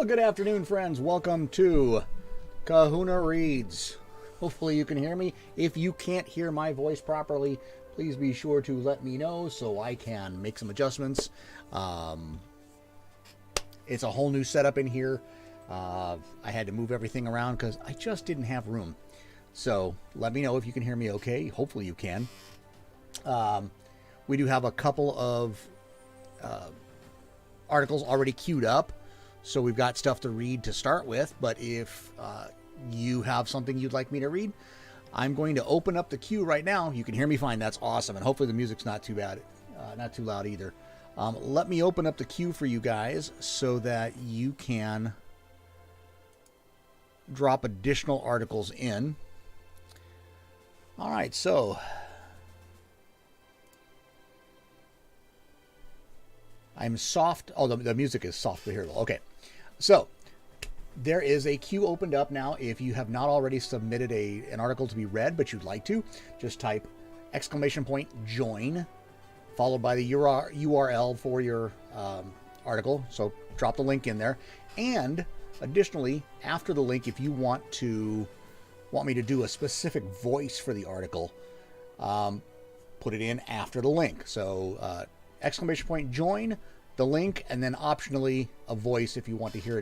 Well, good afternoon, friends. Welcome to Kahuna Reads. Hopefully you can hear me. If you can't hear my voice properly, please be sure to let me know so I can make some adjustments. It's a whole new setup in here. I had to move everything around because I just didn't have room. So let me know if you can hear me okay. Hopefully you can. We do have a couple of articles already queued up. So we've got stuff to read to start with. But if you have something you'd like me to read, I'm going to open up the queue right now. You can hear me fine. That's awesome. And hopefully the music's not too bad, not too loud either. Let me open up the queue for you guys so that you can drop additional articles in. All right, so I'm soft. Oh, the music is soft to hear. Okay, so there is a queue opened up now. If you have not already submitted an article to be read, but you'd like to, just type !join, followed by the URL for your article. So drop the link in there. And additionally, after the link, if you want me to do a specific voice for the article, put it in after the link. So !join, the link, and then optionally a voice if you want to hear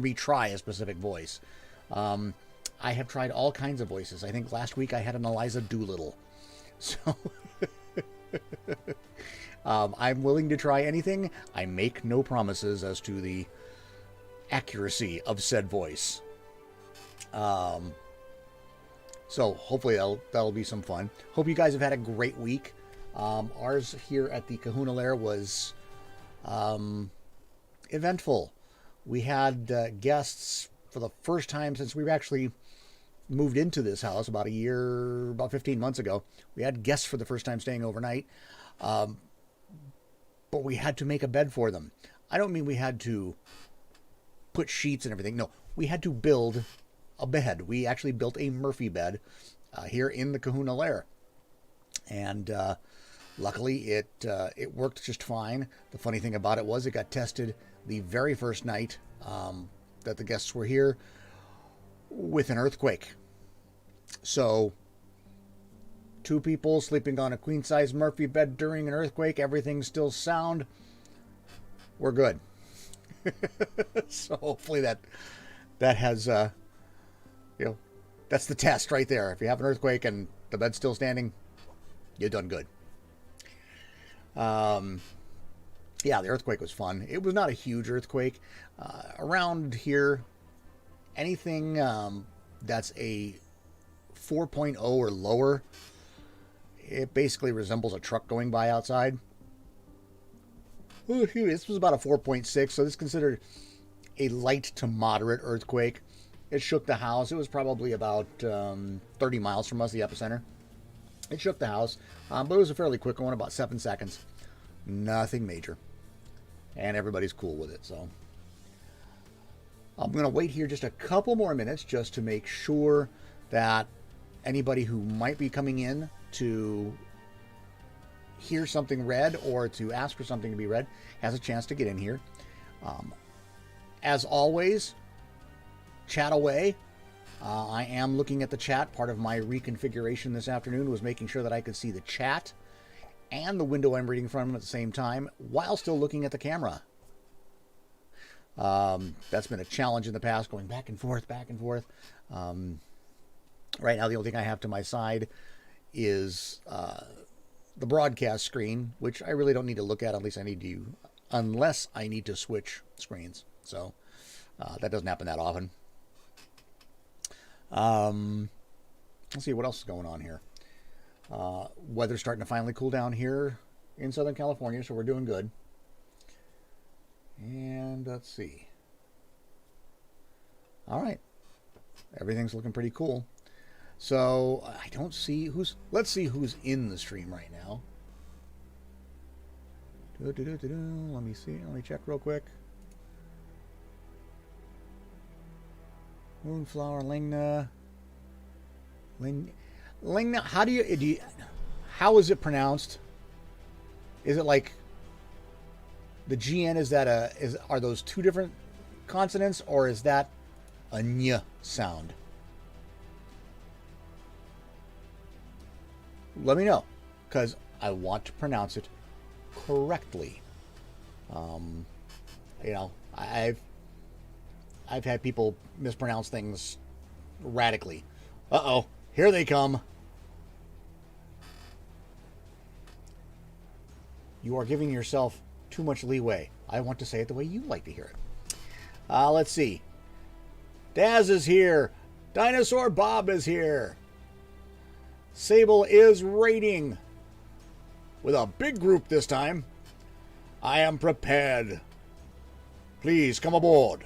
me try a specific voice. I have tried all kinds of voices. I think last week I had an Eliza Doolittle. So I'm willing to try anything. I make no promises as to the accuracy of said voice. So hopefully that'll be some fun. Hope you guys have had a great week. Ours here at the Kahuna Lair was eventful. We had guests for the first time since we've actually moved into this house about 15 months ago. We had guests for the first time staying overnight, but we had to make a bed for them. I don't mean we had to put sheets and everything. No, we had to build a bed. We actually built a Murphy bed here in the Kahuna Lair. And luckily, it worked just fine. The funny thing about it was it got tested the very first night that the guests were here with an earthquake. So 2 people sleeping on a queen-size Murphy bed during an earthquake, everything's still sound. We're good. So hopefully that has, that's the test right there. If you have an earthquake and the bed's still standing, you're done good. Yeah, the earthquake was fun. It was not a huge earthquake. Around here, anything that's a 4.0 or lower, it basically resembles a truck going by outside. Ooh, this was about a 4.6, so this is considered a light to moderate earthquake. It shook the house. It was probably about 30 miles from us, the epicenter. It shook the house, but it was a fairly quick one, about 7 seconds. Nothing major. And everybody's cool with it, so I'm going to wait here just a couple more minutes just to make sure that anybody who might be coming in to hear something read or to ask for something to be read has a chance to get in here. As always, chat away. I am looking at the chat. Part of my reconfiguration this afternoon was making sure that I could see the chat and the window I'm reading from at the same time while still looking at the camera. That's been a challenge in the past, going back and forth, back and forth. Right now, the only thing I have to my side is the broadcast screen, which I really don't need to look at unless I need to switch screens. So that doesn't happen that often. Let's see what else is going on here. Weather's starting to finally cool down here in Southern California, so we're doing good. And let's see. All right. Everything's looking pretty cool. So I don't see let's see who's in the stream right now. Let me see. Let me check real quick. Moonflower, Lingna. Lingna, how is it pronounced? Is it like the GN? Are those two different consonants, or is that a ny sound? Let me know, because I want to pronounce it correctly. You know, I've had people mispronounce things radically. Uh-oh, here they come. You are giving yourself too much leeway. I want to say it the way you like to hear it. Let's see. Daz is here. Dinosaur Bob is here. Sable is raiding. With a big group this time. I am prepared. Please come aboard.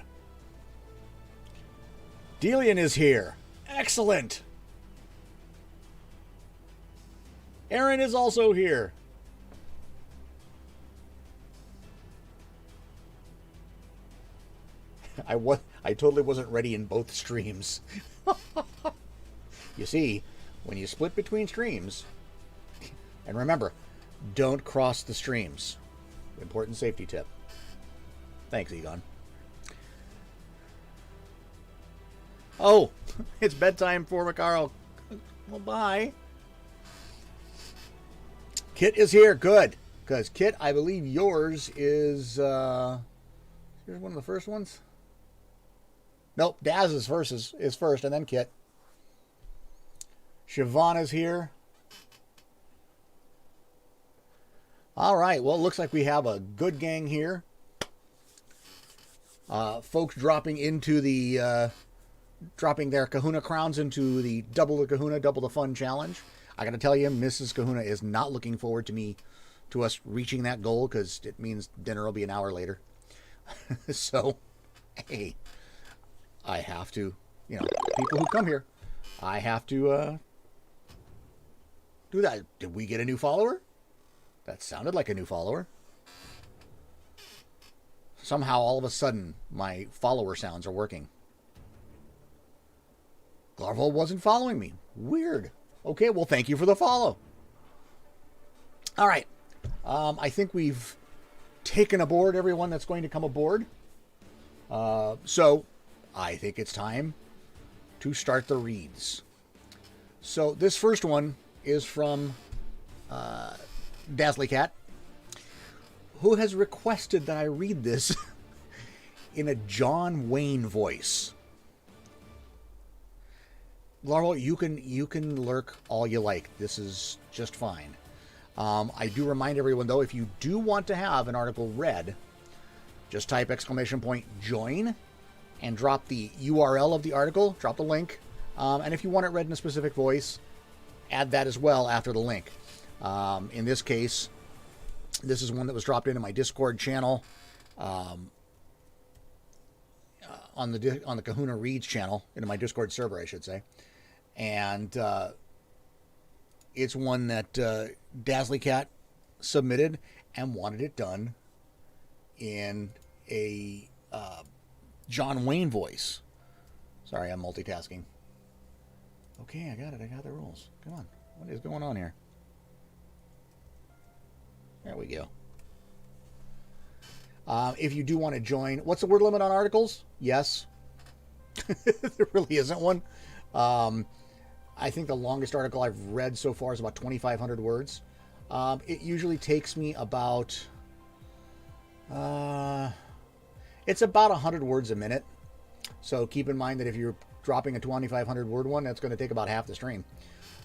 Delian is here. Excellent. Aaron is also here. I totally wasn't ready in both streams. You see, when you split between streams, and remember, don't cross the streams. Important safety tip. Thanks, Egon. Oh, it's bedtime for Macaro. Well, bye. Kit is here. Good. Because, Kit, I believe yours is... here's one of the first ones. Nope, Daz is first, and then Kit. Siobhan is here. All right, well, it looks like we have a good gang here. Folks dropping into the... dropping their Kahuna crowns into the Double the Kahuna, Double the Fun challenge. I got to tell you, Mrs. Kahuna is not looking forward to us reaching that goal, because it means dinner will be an hour later. So, hey, I have to, you know, people who come here, I have to do that. Did we get a new follower? That sounded like a new follower. Somehow, all of a sudden, my follower sounds are working. Glarvold wasn't following me. Weird. Okay, well, thank you for the follow. All right. I think we've taken aboard everyone that's going to come aboard. So, I think it's time to start the reads. So, this first one is from Dazzly Cat, who has requested that I read this in a John Wayne voice. Laurel, you can lurk all you like. This is just fine. I do remind everyone, though, if you do want to have an article read, just type !join and drop the URL of the article, drop the link. And if you want it read in a specific voice, add that as well after the link. In this case, this is one that was dropped into my Discord channel, on the Kahuna Reads channel, into my Discord server, I should say. And it's one that Dazzly Cat submitted and wanted it done in a John Wayne voice. Sorry, I'm multitasking. Okay, I got it. I got the rules. Come on. What is going on here? There we go. If you do want to join, what's the word limit on articles? Yes. There really isn't one. I think the longest article I've read so far is about 2,500 words. It usually takes me about... it's about 100 words a minute. So keep in mind that if you're dropping a 2,500 word one, that's going to take about half the stream.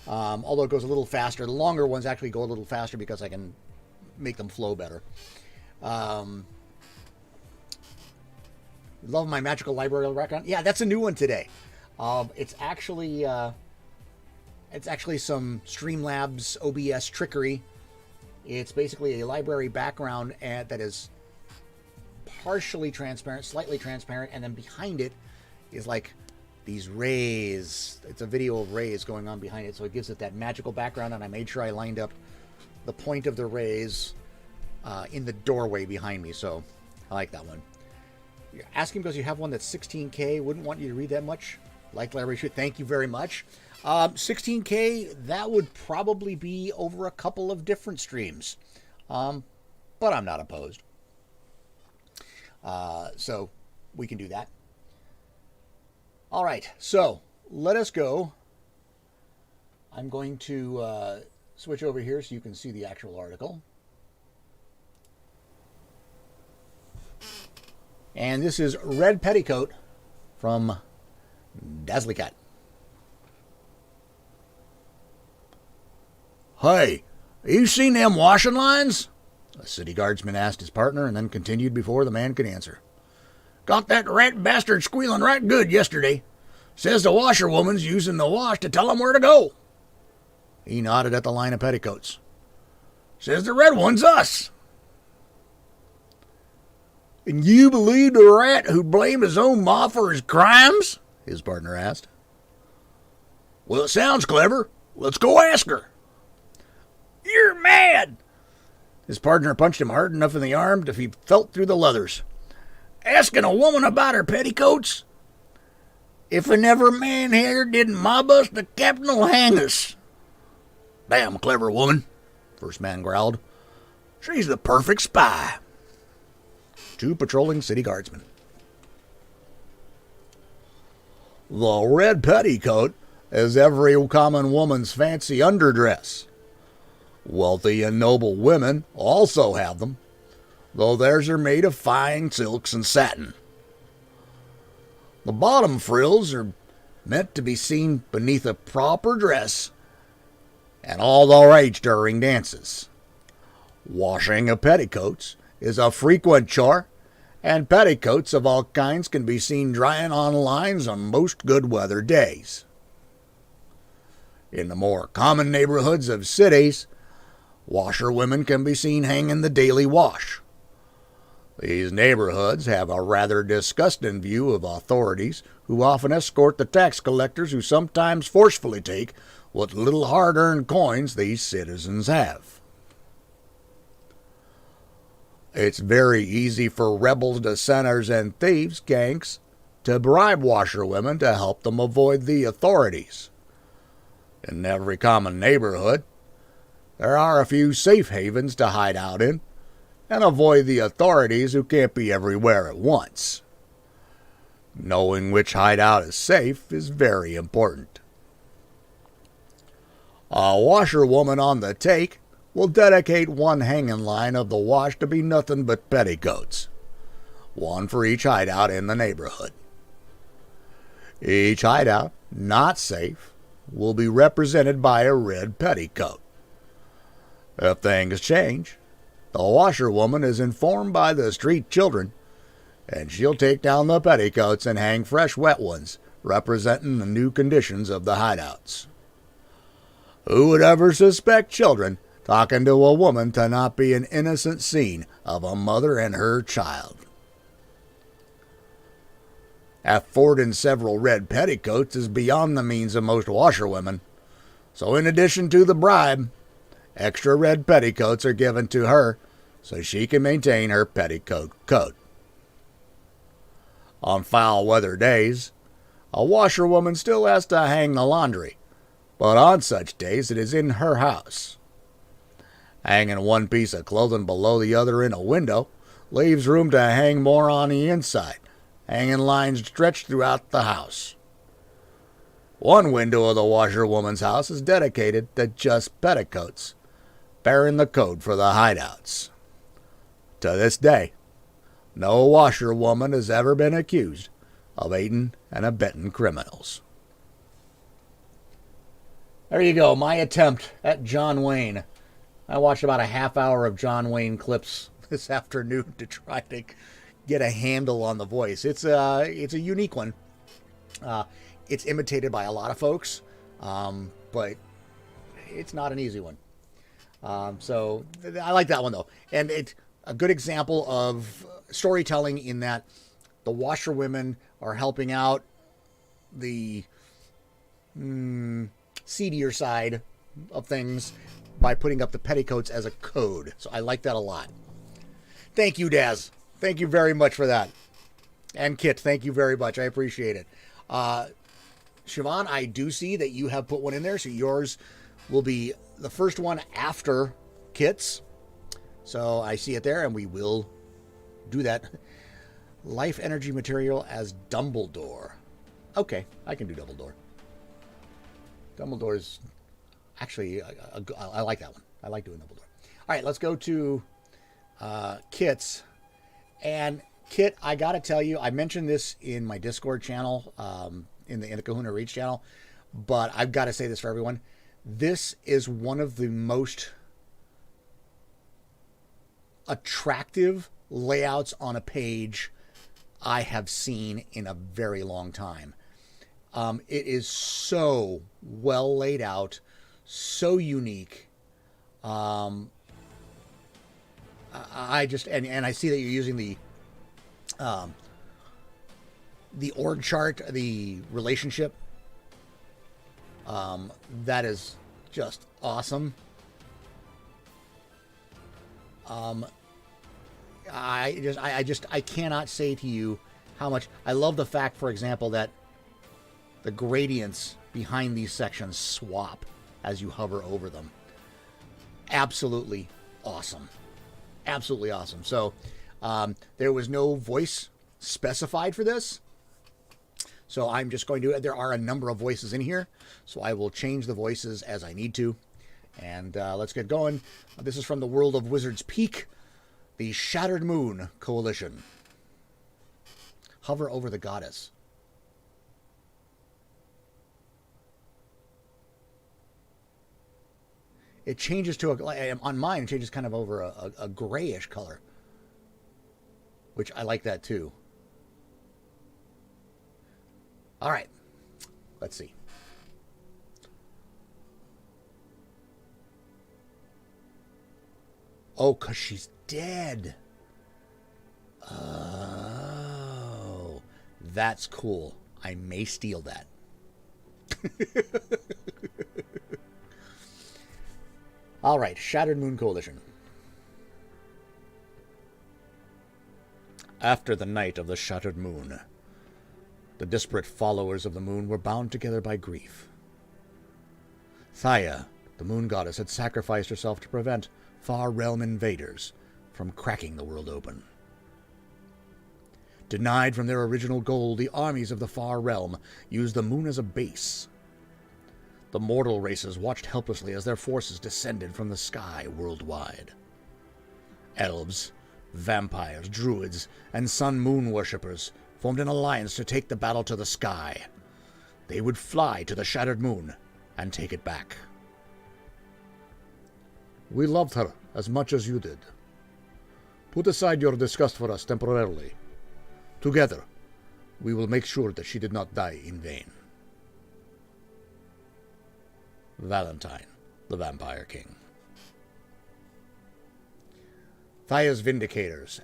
Although it goes a little faster. The longer ones actually go a little faster because I can make them flow better. Love my magical library record. Yeah, that's a new one today. It's actually some Streamlabs OBS trickery. It's basically a library background that is partially transparent, slightly transparent, and then behind it is like these rays. It's a video of rays going on behind it, so it gives it that magical background, and I made sure I lined up the point of the rays in the doorway behind me, so I like that one. You're asking because you have one that's 16K. Wouldn't want you to read that much. Like library shoot. Thank you very much. 16K, that would probably be over a couple of different streams. But I'm not opposed. So we can do that. All right, so let us go. I'm going to switch over here so you can see the actual article. And this is Red Petticoat from Dazzly Cat. "Hey, you seen them washing lines?" a city guardsman asked his partner and then continued before the man could answer. "Got that rat bastard squealing right good yesterday. Says the washerwoman's using the wash to tell him where to go." He nodded at the line of petticoats. "Says the red one's us." "And you believe the rat who blamed his own ma for his crimes?" his partner asked. "Well, it sounds clever. Let's go ask her." "You're mad." His partner punched him hard enough in the arm that he felt through the leathers. "Asking a woman about her petticoats? If an ever man here didn't mob us, the captain'll hang us." "Damn clever woman," first man growled. "She's the perfect spy." Two patrolling city guardsmen. The red petticoat is every common woman's fancy underdress. Wealthy and noble women also have them, though theirs are made of fine silks and satin. The bottom frills are meant to be seen beneath a proper dress and all the rage during dances. Washing of petticoats is a frequent chore, and petticoats of all kinds can be seen drying on lines on most good weather days. In the more common neighborhoods of cities, washerwomen can be seen hanging the daily wash. These neighborhoods have a rather disgusting view of authorities who often escort the tax collectors who sometimes forcefully take what little hard-earned coins these citizens have. It's very easy for rebels, dissenters, and thieves gangs to bribe washerwomen to help them avoid the authorities. In every common neighborhood, there are a few safe havens to hide out in and avoid the authorities who can't be everywhere at once. Knowing which hideout is safe is very important. A washerwoman on the take will dedicate one hanging line of the wash to be nothing but petticoats, one for each hideout in the neighborhood. Each hideout not safe will be represented by a red petticoat. If things change, the washerwoman is informed by the street children, and she'll take down the petticoats and hang fresh wet ones, representing the new conditions of the hideouts. Who would ever suspect children talking to a woman to not be an innocent scene of a mother and her child? Affording several red petticoats is beyond the means of most washerwomen, so in addition to the bribe, extra red petticoats are given to her so she can maintain her petticoat coat. On foul weather days, a washerwoman still has to hang the laundry, but on such days it is in her house. Hanging one piece of clothing below the other in a window leaves room to hang more on the inside, hanging lines stretched throughout the house. One window of the washerwoman's house is dedicated to just petticoats, bearing the code for the hideouts. To this day, no washerwoman has ever been accused of aiding and abetting criminals. There you go, my attempt at John Wayne. I watched about a half hour of John Wayne clips this afternoon to try to get a handle on the voice. It's a unique one. It's imitated by a lot of folks, but it's not an easy one. So I like that one though, and it's a good example of storytelling in that the washerwomen are helping out the seedier side of things by putting up the petticoats as a code. So I like that a lot. Thank you, Daz. Thank you very much for that. And Kit, thank you very much. I appreciate it. Siobhan, I do see that you have put one in there, so yours will be the first one after Kit's. So I see it there, and we will do that. Life energy material as Dumbledore. Okay, I can do Dumbledore. Dumbledore's actually, I like that one. I like doing Dumbledore. All right, let's go to kits. And Kit, I got to tell you, I mentioned this in my Discord channel, in the Kahuna Reads channel, but I've got to say this for everyone. This is one of the most attractive layouts on a page I have seen in a very long time. It is so well laid out, so unique. I just and I see that you're using the org chart, the relationship. That is just awesome. I cannot say to you how much I love the fact, for example, that the gradients behind these sections swap as you hover over them. Absolutely awesome. Absolutely awesome. So there was no voice specified for this. So I'm just going to, there are a number of voices in here. So I will change the voices as I need to. And let's get going. This is from the world of Wizard's Peak, the Shattered Moon Coalition. Hover over the goddess. It changes to, on mine, it changes kind of over a grayish color, which I like that too. All right, let's see. Oh, because she's dead. Oh, that's cool. I may steal that. All right, Shattered Moon Coalition. After the night of the Shattered Moon, the disparate followers of the moon were bound together by grief. Thaya, the moon goddess, had sacrificed herself to prevent Far Realm invaders from cracking the world open. Denied from their original goal, the armies of the Far Realm used the moon as a base. The mortal races watched helplessly as their forces descended from the sky worldwide. Elves, vampires, druids, and sun-moon worshippers formed an alliance to take the battle to the sky. They would fly to the Shattered Moon and take it back. We loved her as much as you did. Put aside your disgust for us temporarily. Together, we will make sure that she did not die in vain. Valentine, the Vampire King. Thaya's Vindicators.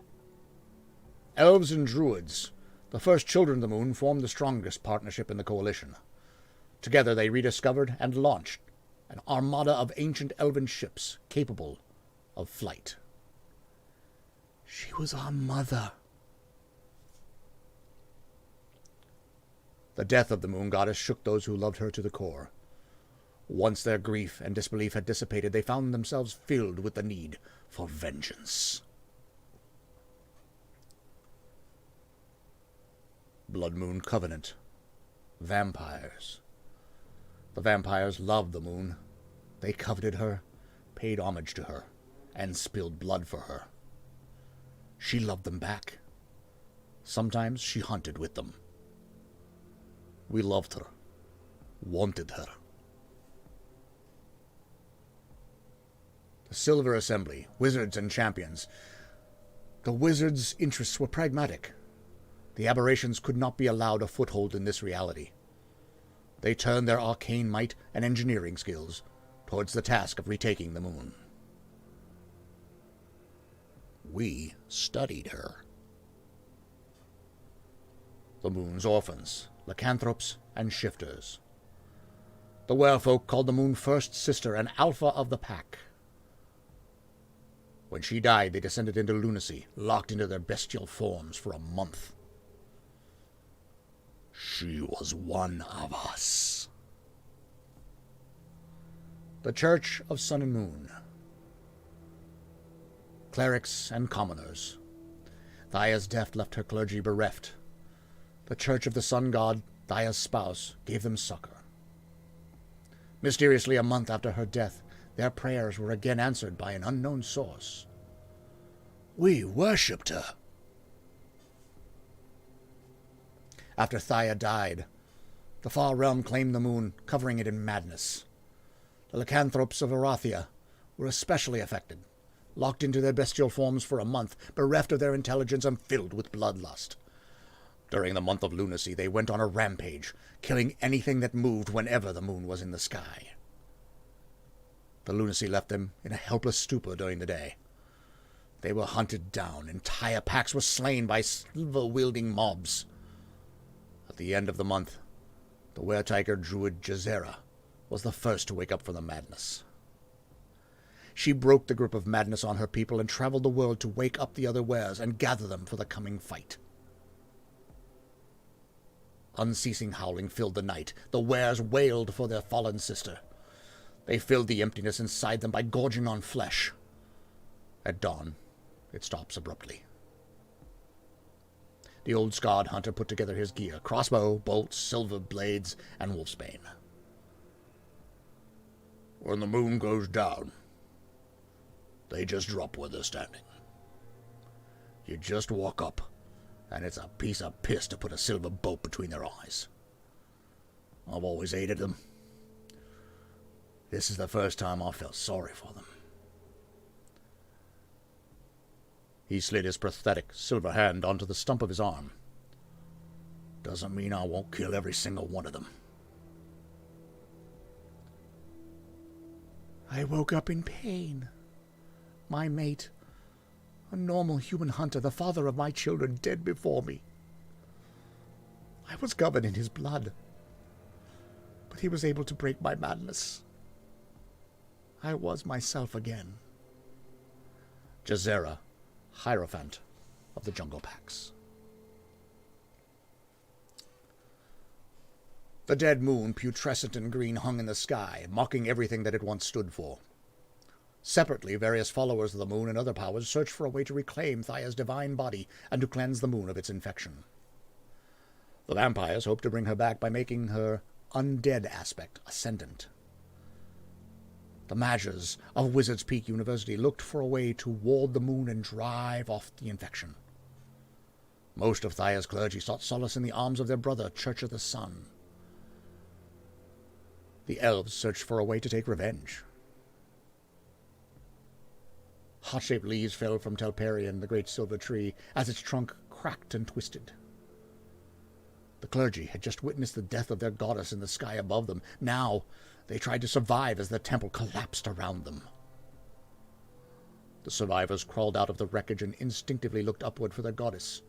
Elves and Druids, the first children of the moon, formed the strongest partnership in the coalition. Together they rediscovered and launched an armada of ancient elven ships capable of flight. She was our mother. The death of the moon goddess shook those who loved her to the core. Once their grief and disbelief had dissipated, they found themselves filled with the need for vengeance. Blood Moon Covenant. Vampires. The vampires loved the moon. They coveted her, paid homage to her, and spilled blood for her. She loved them back. Sometimes she hunted with them. We loved her, wanted her. The Silver Assembly, Wizards and Champions. The Wizards' interests were pragmatic. The aberrations could not be allowed a foothold in this reality. They turned their arcane might and engineering skills towards the task of retaking the moon. We studied her. The moon's orphans, lycanthropes, and shifters. The werefolk called the moon First Sister and Alpha of the Pack. When she died, they descended into lunacy, locked into their bestial forms for a month. She was one of us. The Church of Sun and Moon. Clerics and commoners. Thaya's death left her clergy bereft. The Church of the Sun God, Thaya's spouse, gave them succor. Mysteriously, a month after her death, their prayers were again answered by an unknown source. We worshipped her. After Thaya died, the far realm claimed the moon, covering it in madness. The lycanthropes of Arathia were especially affected, locked into their bestial forms for a month, bereft of their intelligence and filled with bloodlust. During the month of lunacy, they went on a rampage, killing anything that moved whenever the moon was in the sky. The lunacy left them in a helpless stupor during the day. They were hunted down, entire packs were slain by silver-wielding mobs. At the end of the month, the were-tiger druid Jazera was the first to wake up from the madness. She broke the grip of madness on her people and traveled the world to wake up the other wares and gather them for the coming fight. Unceasing howling filled the night. The wares wailed for their fallen sister. They filled the emptiness inside them by gorging on flesh. At dawn, it stops abruptly. The old scarred hunter put together his gear, crossbow, bolts, silver blades, and wolfsbane. When the moon goes down, they just drop where they're standing. You just walk up, and it's a piece of piss to put a silver bolt between their eyes. I've always hated them. This is the first time I felt sorry for them. He slid his prosthetic silver hand onto the stump of his arm. Doesn't mean I won't kill every single one of them. I woke up in pain. My mate, a normal human hunter, the father of my children, dead before me. I was covered in his blood, but he was able to break my madness. I was myself again. Jazera, Hierophant of the Jungle Packs. The dead moon, putrescent and green, hung in the sky, mocking everything that it once stood for. Separately, various followers of the moon and other powers searched for a way to reclaim Thaya's divine body and to cleanse the moon of its infection. The vampires hoped to bring her back by making her undead aspect ascendant. The Mages of Wizard's Peak University looked for a way to ward the moon and drive off the infection. Most of Thaya's clergy sought solace in the arms of their brother, Church of the Sun. The elves searched for a way to take revenge. Heart-shaped leaves fell from Telperion, the great silver tree, as its trunk cracked and twisted. The clergy had just witnessed the death of their goddess in the sky above them. Now they tried to survive as the temple collapsed around them. The survivors crawled out of the wreckage and instinctively looked upward for their goddess.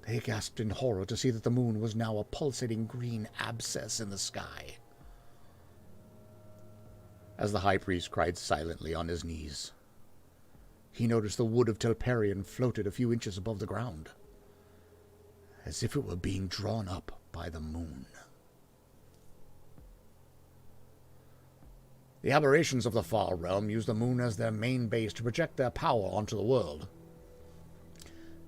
They gasped in horror to see that the moon was now a pulsating green abscess in the sky. As the high priest cried silently on his knees, he noticed the wood of Telperion floated a few inches above the ground, as if it were being drawn up by the moon. The aberrations of the far realm used the moon as their main base to project their power onto the world.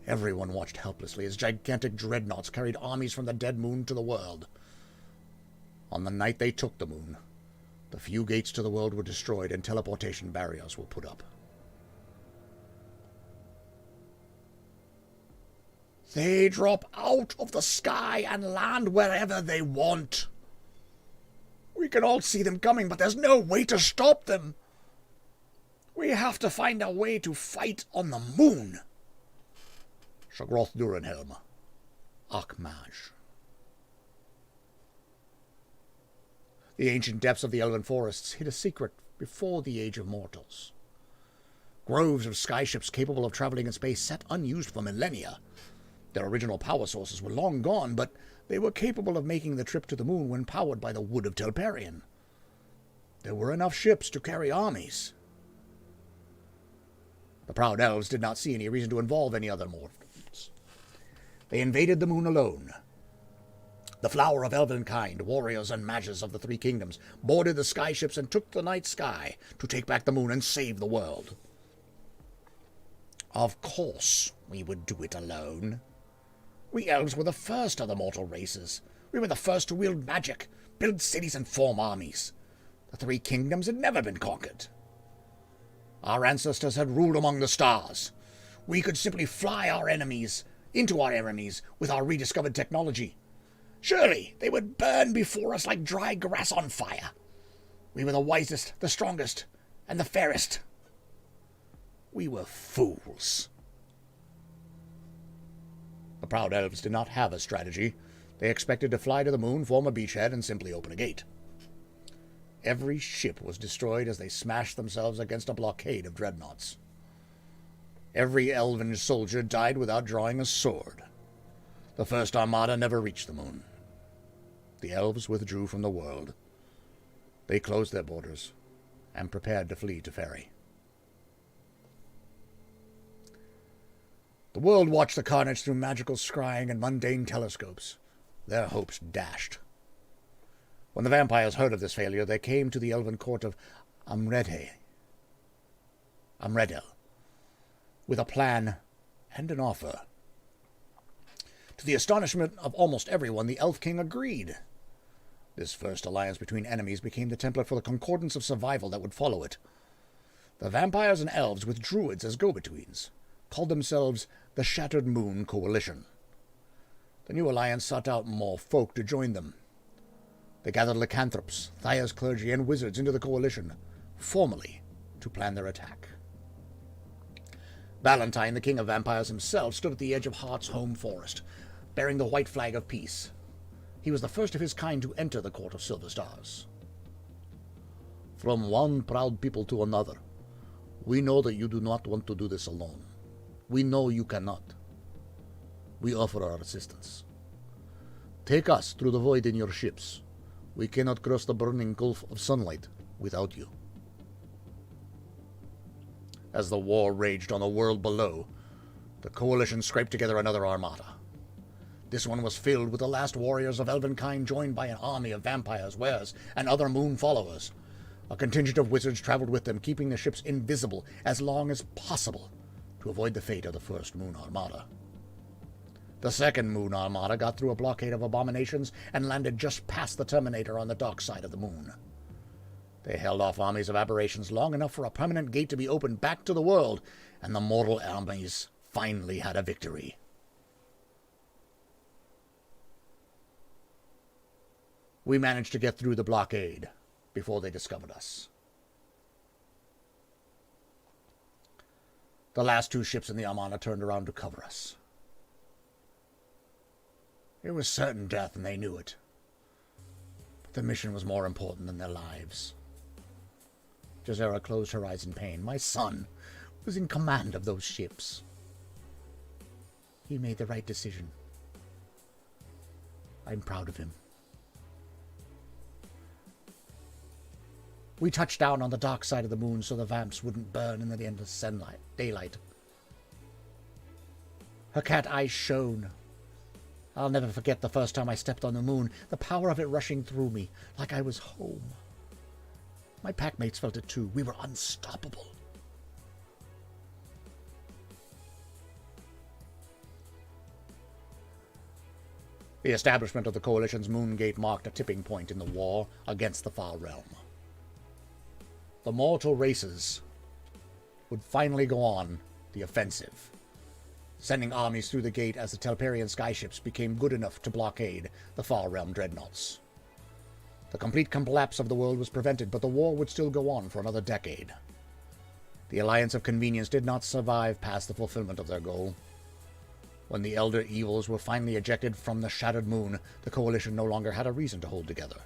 Everyone watched helplessly as gigantic dreadnoughts carried armies from the dead moon to the world. On the night they took the moon, the few gates to the world were destroyed and teleportation barriers were put up. They drop out of the sky and land wherever they want. We can all see them coming, but there's no way to stop them. We have to find a way to fight on the moon. Shagroth Durenhelm, Akmaj. The ancient depths of the elven forests hid a secret before the age of mortals. Groves of skyships capable of traveling in space sat unused for millennia. Their original power sources were long gone, but they were capable of making the trip to the moon when powered by the wood of Telperion. There were enough ships to carry armies. The proud elves did not see any reason to involve any other mortals. They invaded the moon alone. The flower of elven kind, warriors and mages of the three kingdoms, boarded the skyships and took the night sky to take back the moon and save the world. Of course we would do it alone. We elves were the first of the mortal races. We were the first to wield magic, build cities, and form armies. The three kingdoms had never been conquered. Our ancestors had ruled among the stars. We could simply fly into our enemies with our rediscovered technology. Surely they would burn before us like dry grass on fire. We were the wisest, the strongest, and the fairest. We were fools. The proud elves did not have a strategy. They expected to fly to the moon, form a beachhead, and simply open a gate. Every ship was destroyed as they smashed themselves against a blockade of dreadnoughts. Every elven soldier died without drawing a sword. The first armada never reached the moon. The elves withdrew from the world. They closed their borders and prepared to flee to Faerie. The world watched the carnage through magical scrying and mundane telescopes. Their hopes dashed. When the vampires heard of this failure, they came to the elven court of Amredel, with a plan and an offer. To the astonishment of almost everyone, the Elf King agreed. This first alliance between enemies became the template for the concordance of survival that would follow it. The vampires and elves, with druids as go-betweens, called themselves the Shattered Moon Coalition. The new alliance sought out more folk to join them. They gathered lycanthropes, Thaya's clergy, and wizards into the coalition, formally to plan their attack. Valentine, the king of vampires himself, stood at the edge of Heart's home forest, bearing the white flag of peace. He was the first of his kind to enter the court of Silver Stars. From one proud people to another, we know that you do not want to do this alone. We know you cannot. We offer our assistance. Take us through the void in your ships. We cannot cross the burning gulf of sunlight without you. As the war raged on the world below, the coalition scraped together another armada. This one was filled with the last warriors of elvenkind, joined by an army of vampires, wares, and other moon followers. A contingent of wizards traveled with them, keeping the ships invisible as long as possible to avoid the fate of the first moon armada. The second moon armada got through a blockade of abominations and landed just past the Terminator on the dark side of the moon. They held off armies of aberrations long enough for a permanent gate to be opened back to the world, and the mortal armies finally had a victory. We managed to get through the blockade before they discovered us. The last two ships in the armada turned around to cover us. It was certain death, and they knew it. But the mission was more important than their lives. Jazera closed her eyes in pain. My son was in command of those ships. He made the right decision. I'm proud of him. We touched down on the dark side of the moon so the vamps wouldn't burn in the endless daylight. Her cat eyes shone. I'll never forget the first time I stepped on the moon, the power of it rushing through me like I was home. My packmates felt it too. We were unstoppable. The establishment of the Coalition's Moon Gate marked a tipping point in the war against the Far Realm. The mortal races would finally go on the offensive, sending armies through the gate as the Telperian skyships became good enough to blockade the Far Realm dreadnoughts. The complete collapse of the world was prevented, but the war would still go on for another decade. The Alliance of Convenience did not survive past the fulfillment of their goal. When the Elder Evils were finally ejected from the Shattered Moon, the Coalition no longer had a reason to hold together.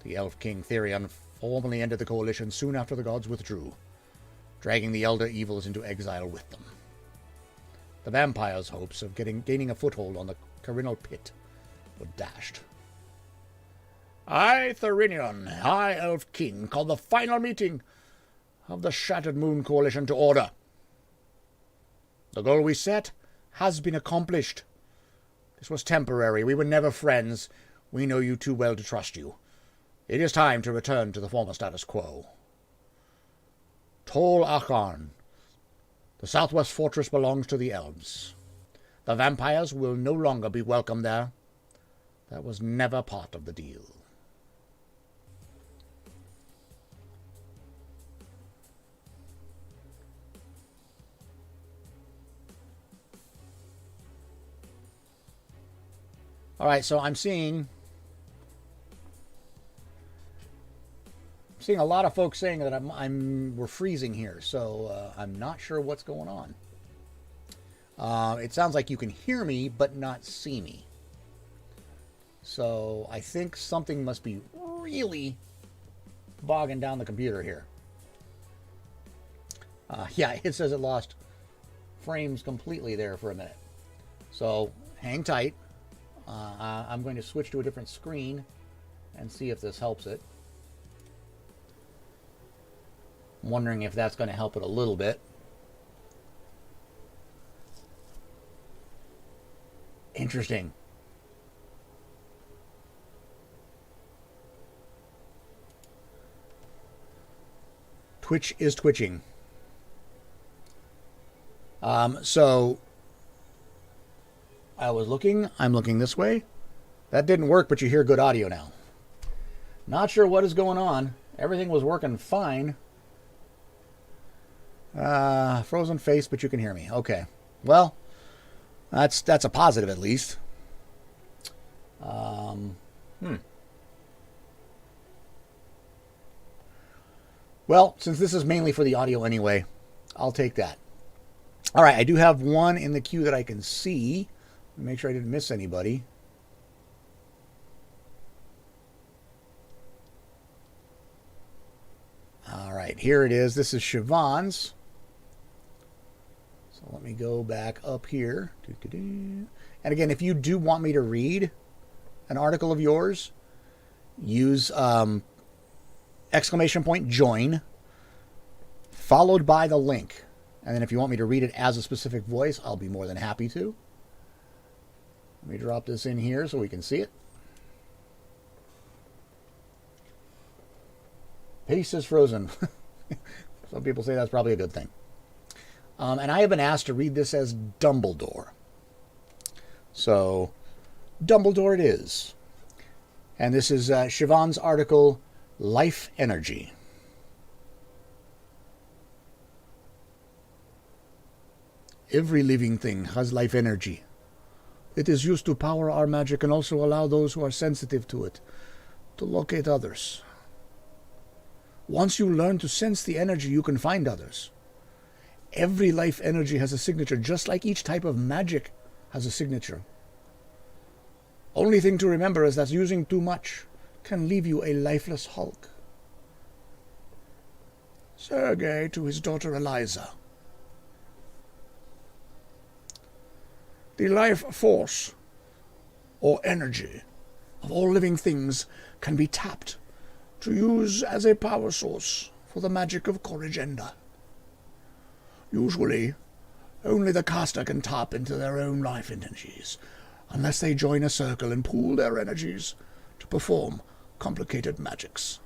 The Elf King Therion formally ended the Coalition soon after the gods withdrew, dragging the Elder Evils into exile with them. The vampires' hopes of gaining a foothold on the Carinal Pit were dashed. I, Therion, High Elf King, call the final meeting of the Shattered Moon Coalition to order. The goal we set has been accomplished. This was temporary. We were never friends. We know you too well to trust you. It is time to return to the former status quo. Tol Acharn, The southwest fortress belongs to the elves. The vampires will no longer be welcome there. That was never part of the deal. All right, so I'm seeing a lot of folks saying that we're freezing here, so I'm not sure what's going on. It sounds like you can hear me but not see me. So I think something must be really bogging down the computer here. Yeah, it says it lost frames completely there for a minute. So hang tight. I'm going to switch to a different screen and see if this helps it. I'm wondering if that's going to help it a little bit. Interesting. Twitch is twitching. So I'm looking this way. That didn't work, but you hear good audio now. Not sure what is going on. Everything was working fine. Frozen face, but you can hear me. Okay. Well, that's a positive at least. Well, since this is mainly for the audio anyway, I'll take that. All right, I do have one in the queue that I can see. Make sure I didn't miss anybody. All right, here it is. This is Siobhan's. So let me go back up here. And again, if you do want me to read an article of yours, use !join, followed by the link. And then if you want me to read it as a specific voice, I'll be more than happy to. Let me drop this in here so we can see it. Pace is frozen. Some people say that's probably a good thing. And I have been asked to read this as Dumbledore. So, Dumbledore it is. And this is Siobhan's article, Life Energy. Every living thing has life energy. It is used to power our magic and also allow those who are sensitive to it to locate others. Once you learn to sense the energy, you can find others. Every life energy has a signature, just like each type of magic has a signature. Only thing to remember is that using too much can leave you a lifeless hulk. Sergei to his daughter Eliza. The life force, or energy, of all living things can be tapped to use as a power source for the magic of Corrigenda. Usually, only the caster can tap into their own life energies, unless they join a circle and pool their energies to perform complicated magics.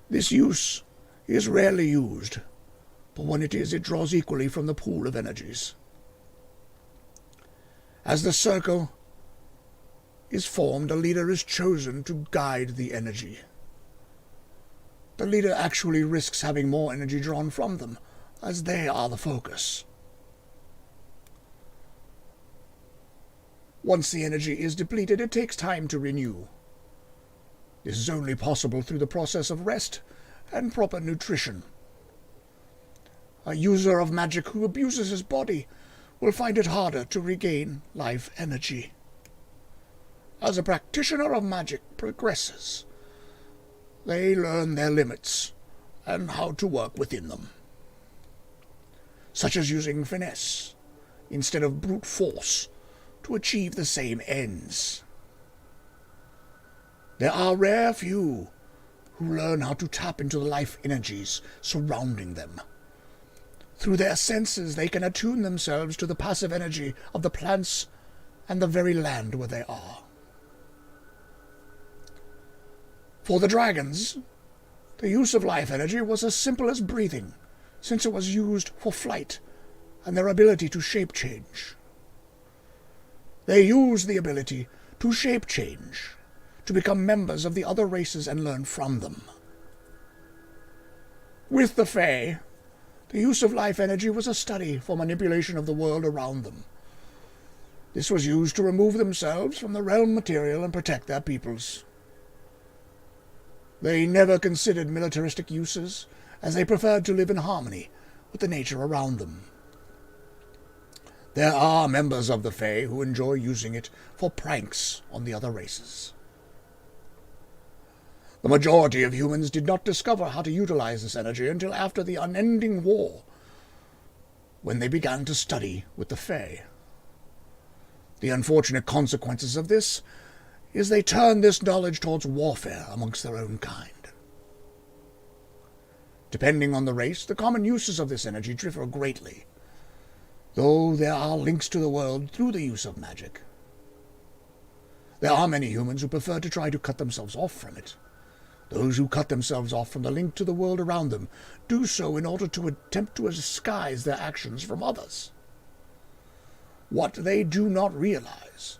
This use is rarely used, but when it is, it draws equally from the pool of energies. As the circle is formed, a leader is chosen to guide the energy. The leader actually risks having more energy drawn from them, as they are the focus. Once the energy is depleted, it takes time to renew. This is only possible through the process of rest and proper nutrition. A user of magic who abuses his body will find it harder to regain life energy. As a practitioner of magic progresses, they learn their limits and how to work within them, such as using finesse instead of brute force to achieve the same ends. There are rare few who learn how to tap into the life energies surrounding them. Through their senses, they can attune themselves to the passive energy of the plants and the very land where they are. For the dragons, the use of life energy was as simple as breathing, since it was used for flight and their ability to shape change. They use the ability to shape change, to become members of the other races and learn from them. With the Fae, the use of life energy was a study for manipulation of the world around them. This was used to remove themselves from the realm material and protect their peoples. They never considered militaristic uses, as they preferred to live in harmony with the nature around them. There are members of the Fae who enjoy using it for pranks on the other races. The majority of humans did not discover how to utilize this energy until after the unending war, when they began to study with the Fae. The unfortunate consequences of this is they turn this knowledge towards warfare amongst their own kind. Depending on the race, the common uses of this energy differ greatly, though there are links to the world through the use of magic. There are many humans who prefer to try to cut themselves off from it. Those who cut themselves off from the link to the world around them do so in order to attempt to disguise their actions from others. What they do not realize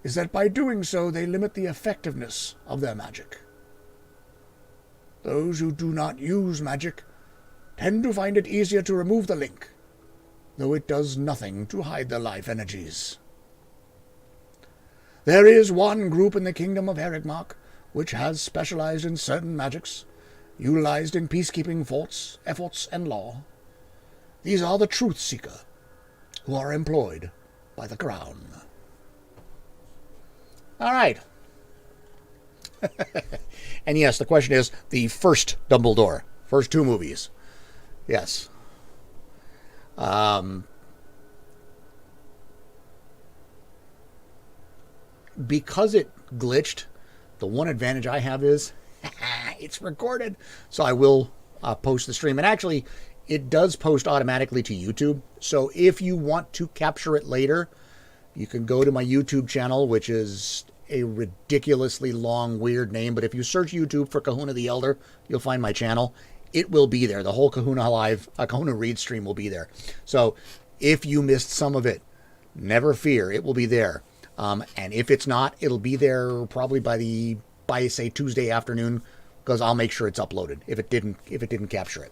is that by doing so they limit the effectiveness of their magic. Those who do not use magic tend to find it easier to remove the link, though it does nothing to hide their life energies. There is one group in the kingdom of Ericmark which has specialized in certain magics, utilized in peacekeeping efforts and law. These are the Truth Seeker, who are employed by the Crown. All right. And yes, the question is the first Dumbledore, first two movies. Yes. Because it glitched, the one advantage I have is it's recorded. So I will post the stream. And actually, it does post automatically to YouTube. So if you want to capture it later, you can go to my YouTube channel, which is a ridiculously long, weird name. But if you search YouTube for Kahuna the Elder, you'll find my channel. It will be there. The whole Kahuna Kahuna Reads stream will be there. So if you missed some of it, never fear. It will be there. And if it's not, it'll be there probably by say Tuesday afternoon, because I'll make sure it's uploaded if it didn't capture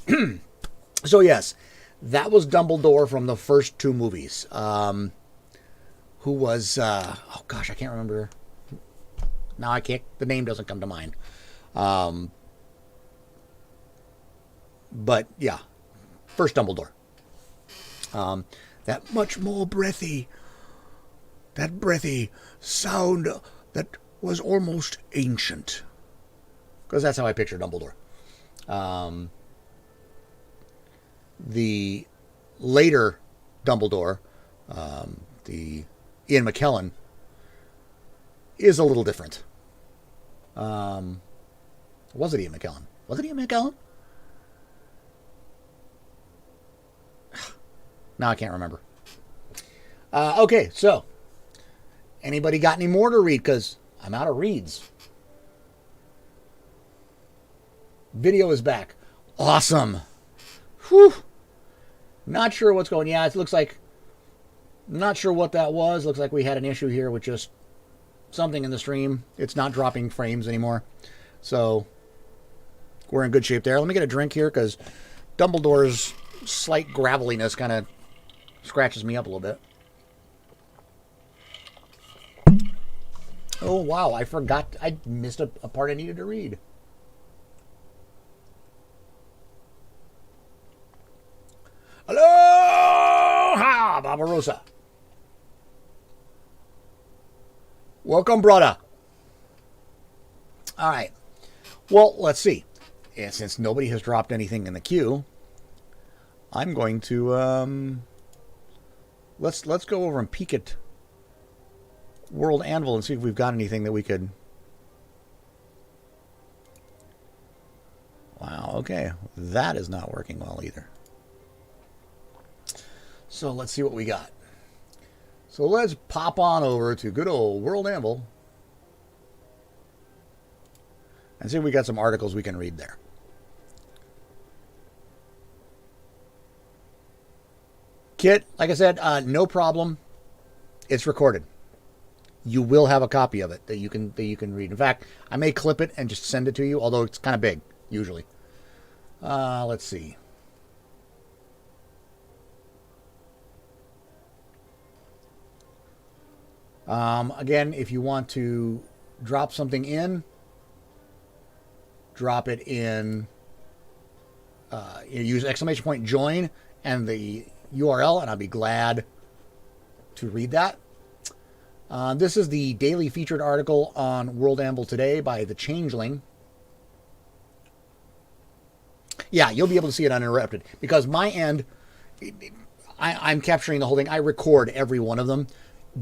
it. So yes, that was Dumbledore from the first two movies. Who was oh gosh, I can't remember. Now I can't. The name doesn't come to mind. But yeah, first Dumbledore. That much more breathy. That breathy sound that was almost ancient. Because that's how I picture Dumbledore. The later Dumbledore, the Ian McKellen, is a little different. Was it Ian McKellen? Was it Ian McKellen? Now I can't remember. Okay, so anybody got any more to read? Because I'm out of reads. Video is back. Awesome. Whew. Not sure what's going on. Yeah, it looks like... Not sure what that was. Looks like we had an issue here with just something in the stream. It's not dropping frames anymore. So, we're in good shape there. Let me get a drink here, because Dumbledore's slight graveliness kind of scratches me up a little bit. Oh, wow. I forgot. I missed a part I needed to read. Aloha, Barbarossa. Welcome, brother. All right. Well, let's see. And since nobody has dropped anything in the queue, I'm going to let's go over and peek at World Anvil and see if we've got anything that we could. Wow. Okay, that is not working well either. So let's see what we got. So let's pop on over to good old World Anvil and see if we got some articles we can read there. Kit, like I said, no problem. It's recorded. You will have a copy of it that you can read. In fact, I may clip it and just send it to you, although it's kind of big usually. Let's see. Again, if you want to drop something in, drop it in. Use exclamation point join and the URL, and I'll be glad to read that. This is the daily featured article on World Anvil Today by The Changeling. Yeah, you'll be able to see it uninterrupted because my end, I'm capturing the whole thing. I record every one of them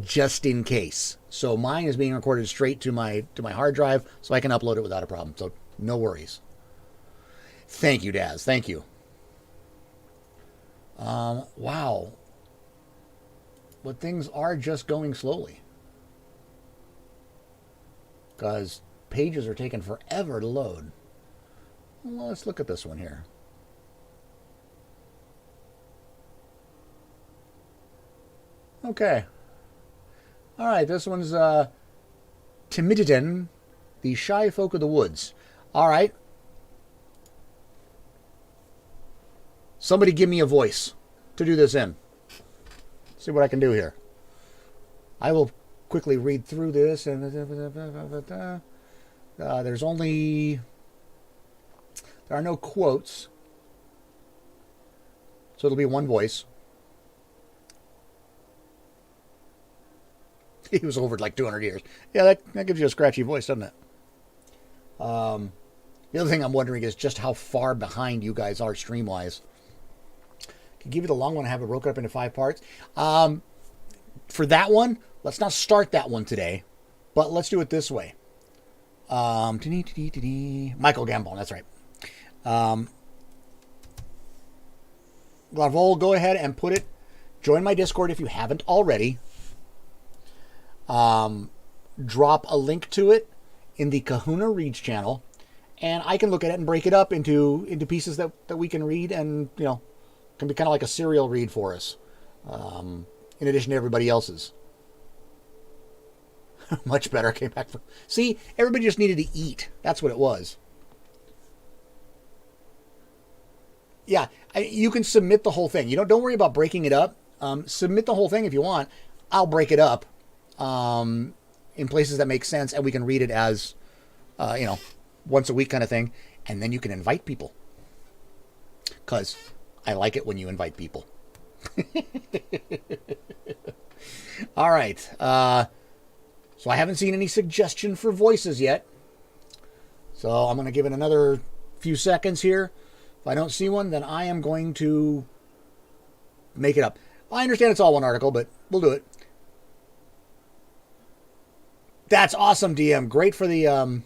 just in case. So mine is being recorded straight to my hard drive, so I can upload it without a problem. So no worries. Thank you, Daz. Thank you. Wow. But things are just going slowly. Because pages are taking forever to load. Well, let's look at this one here. Okay. All right, this one's Timididen, the Shy Folk of the Woods. All right. Somebody give me a voice to do this in. See what I can do here. I will quickly read through this. And there are no quotes. So it'll be one voice. He was over like 200 years. Yeah, that gives you a scratchy voice, doesn't it? The other thing I'm wondering is just how far behind you guys are stream-wise. Can give you the long one and have it broken up into 5 parts. For that one, let's not start that one today, but let's do it this way. Michael Gambon, that's right. Glarvol, go ahead and put it. Join my Discord if you haven't already. Drop a link to it in the Kahuna Reads channel, and I can look at it and break it up into pieces that we can read, and can be kind of like a serial read for us, in addition to everybody else's. Much better. Came back from. See, everybody just needed to eat. That's what it was. Yeah, you can submit the whole thing. Don't worry about breaking it up. Submit the whole thing if you want. I'll break it up in places that make sense, and we can read it as, once a week kind of thing, and then you can invite people. Because I like it when you invite people. All right. So I haven't seen any suggestion for voices yet. So I'm going to give it another few seconds here. If I don't see one, then I am going to make it up. I understand it's all one article, but we'll do it. That's awesome, DM. Great for the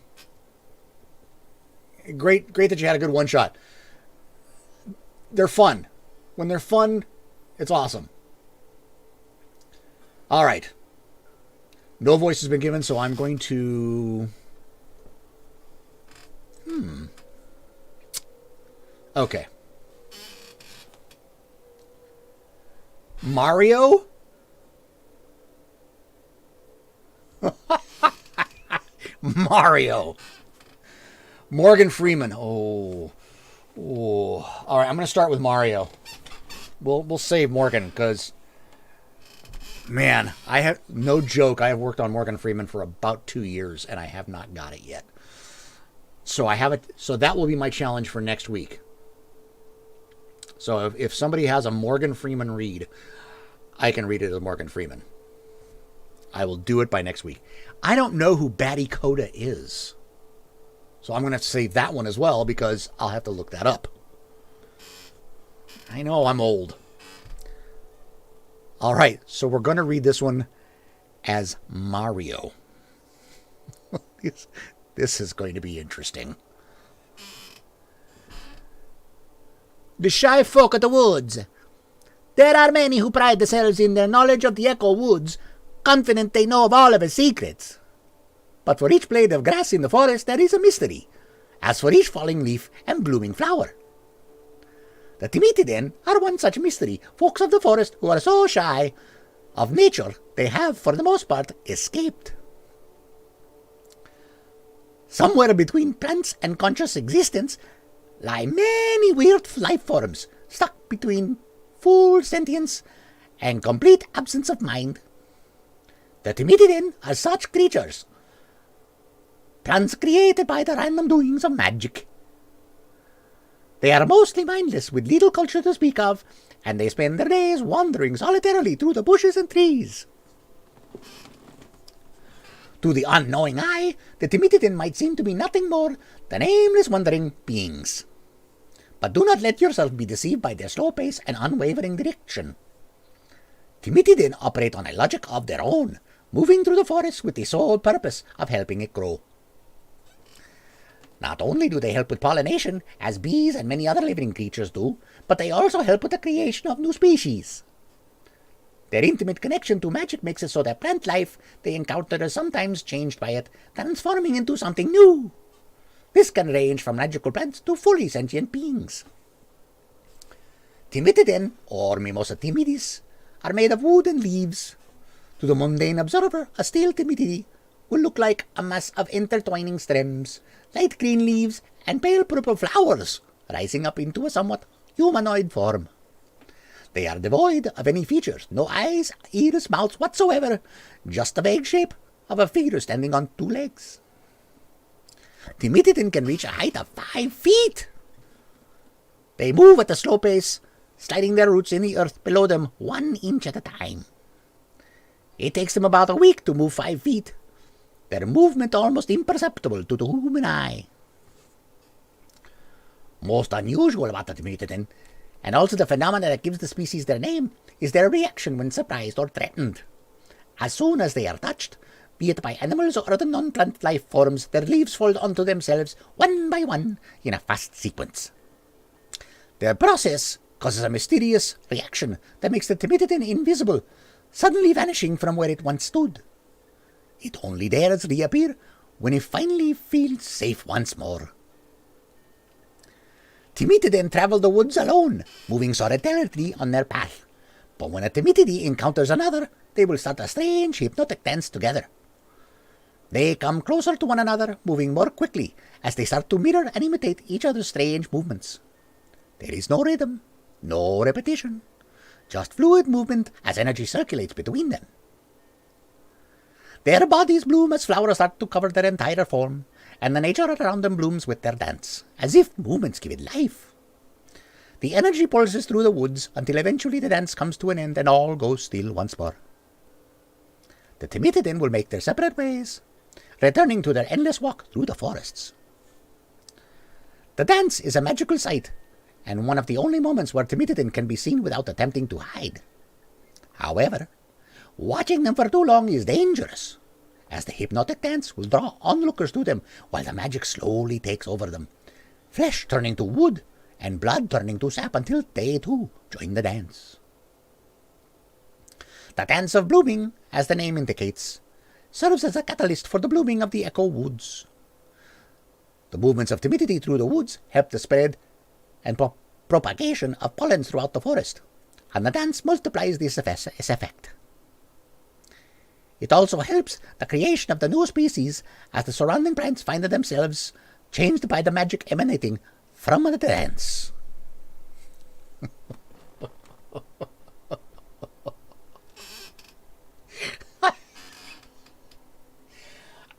great that you had a good one shot. They're fun. When they're fun, it's awesome. All right. No voice has been given, so I'm going to... Okay. Mario? Mario. Morgan Freeman. Oh. All right, I'm going to start with Mario. We'll save Morgan because, man, I have no joke. I have worked on Morgan Freeman for about 2 years and I have not got it yet. So I have it. So that will be my challenge for next week. So if somebody has a Morgan Freeman read, I can read it as Morgan Freeman. I will do it by next week. I don't know who Batty Coda is. So I'm going to have to save that one as well because I'll have to look that up. I know I'm old. All right, so we're going to read this one as Mario. This is going to be interesting. The shy folk of the woods. There are many who pride themselves in their knowledge of the Echo Woods, confident they know of all of its secrets. But for each blade of grass in the forest there is a mystery, as for each falling leaf and blooming flower. The Timididen are one such mystery, folks of the forest who are so shy of nature they have, for the most part, escaped. Somewhere between plants and conscious existence lie many weird life forms, stuck between full sentience and complete absence of mind. The Timididen are such creatures, plants created by the random doings of magic. They are mostly mindless, with little culture to speak of, and they spend their days wandering solitarily through the bushes and trees. To the unknowing eye, the Timididen might seem to be nothing more than aimless wandering beings. But do not let yourself be deceived by their slow pace and unwavering direction. Timididen operate on a logic of their own, moving through the forest with the sole purpose of helping it grow. Not only do they help with pollination, as bees and many other living creatures do, but they also help with the creation of new species. Their intimate connection to magic makes it so that plant life they encounter is sometimes changed by it, transforming into something new. This can range from magical plants to fully sentient beings. Timididen, or Mimosa timidis, are made of wood and leaves. To the mundane observer, a stale timidity will look like a mass of intertwining stems, light green leaves, and pale purple flowers rising up into a somewhat humanoid form. They are devoid of any features, no eyes, ears, mouths whatsoever, just the vague shape of a figure standing on two legs. Timididen can reach a height of 5 feet. They move at a slow pace, sliding their roots in the earth below them 1 inch at a time. It takes them about a week to move 5 feet, their movement almost imperceptible to the human eye. Most unusual about the Timididen, and also the phenomena that gives the species their name, is their reaction when surprised or threatened. As soon as they are touched, be it by animals or other non-plant life forms, their leaves fold onto themselves one by one in a fast sequence. Their process causes a mysterious reaction that makes the Timididen invisible, suddenly vanishing from where it once stood. It only dares reappear when it finally feels safe once more. Timididen travel the woods alone, moving solitarily on their path. But when a Timidity encounters another, they will start a strange hypnotic dance together. They come closer to one another, moving more quickly as they start to mirror and imitate each other's strange movements. There is no rhythm, no repetition, just fluid movement as energy circulates between them. Their bodies bloom as flowers start to cover their entire form, and the nature around them blooms with their dance, as if movements give it life. The energy pulses through the woods until eventually the dance comes to an end and all goes still once more. The Timididen will make their separate ways, returning to their endless walk through the forests. The dance is a magical sight, and one of the only moments where Timididen can be seen without attempting to hide. However, watching them for too long is dangerous, as the hypnotic dance will draw onlookers to them while the magic slowly takes over them, flesh turning to wood and blood turning to sap until they too join the dance. The dance of blooming, as the name indicates, serves as a catalyst for the blooming of the echo woods. The movements of timidity through the woods help the spread and propagation of pollen throughout the forest, and the dance multiplies this effect. It also helps the creation of the new species, as the surrounding plants find themselves changed by the magic emanating from the dance.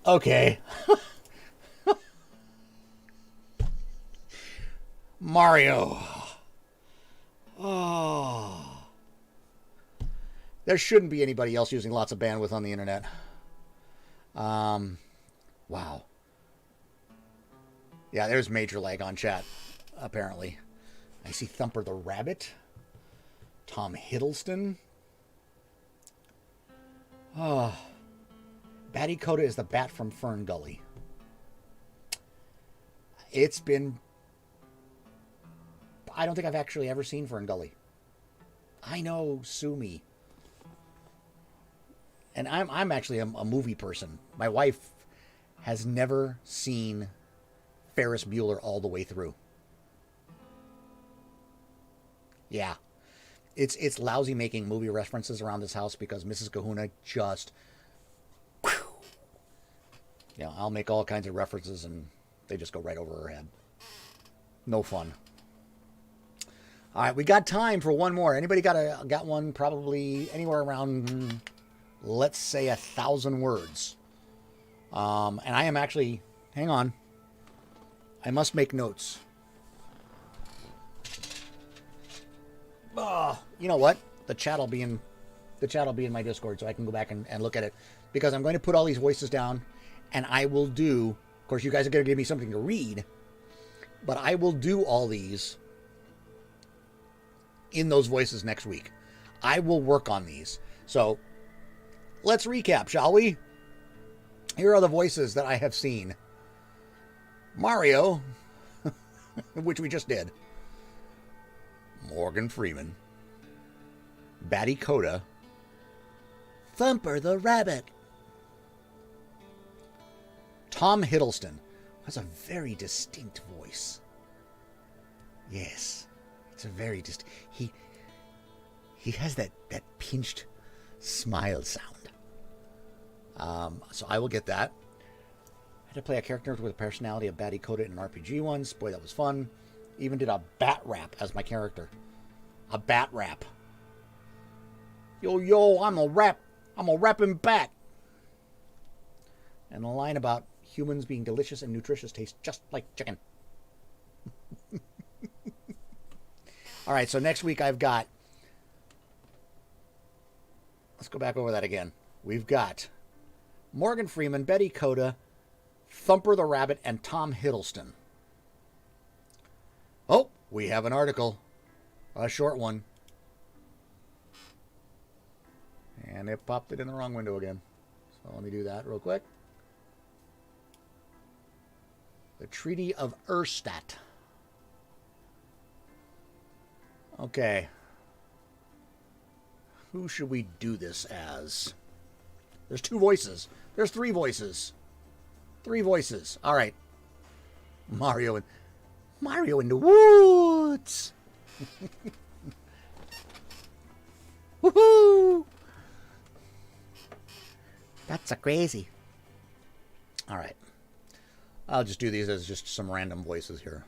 Okay. Mario. Oh. There shouldn't be anybody else using lots of bandwidth on the internet. Wow. Yeah, there's major lag on chat, apparently. I see Thumper the Rabbit. Tom Hiddleston. Oh. Batty Coda is the bat from Fern Gully. It's been... I don't think I've actually ever seen Fern Gully. I know, sue me. And I'm actually a movie person. My wife has never seen Ferris Bueller all the way through. Yeah. It's lousy making movie references around this house because Mrs. Kahuna just, I'll make all kinds of references and they just go right over her head. No fun. All right, we got time for one more. Anybody got one? Probably anywhere around, let's say, 1,000 words. And I am actually, hang on. I must make notes. You know what? The chat will be in my Discord, so I can go back and look at it, because I'm going to put all these voices down, and I will do. Of course, you guys are going to give me something to read, but I will do all these in those voices next week. I will work on these. So let's recap, shall we? Here are the voices that I have seen. Mario, which we just did. Morgan Freeman. Batty Coda. Thumper the Rabbit. Tom Hiddleston has a very distinct voice. Yes, it's a very distinct. He has that pinched smile sound. So I will get that. I had to play a character with the personality of Batty Coda in an RPG once. Boy, that was fun. Even did a bat rap as my character. A bat rap. Yo, I'm a rapping bat. And a line about humans being delicious and nutritious taste just like chicken. All right, so next week I've got... Let's go back over that again. We've got Morgan Freeman, Betty Coda, Thumper the Rabbit, and Tom Hiddleston. Oh, we have an article. A short one. And it popped it in the wrong window again. So let me do that real quick. The Treaty of Erstadt. Okay. Who should we do this as? There's 2 voices. There's 3 voices. 3 voices. All right. Mario in the woods. Woohoo! That's a crazy. All right. I'll just do these as just some random voices here.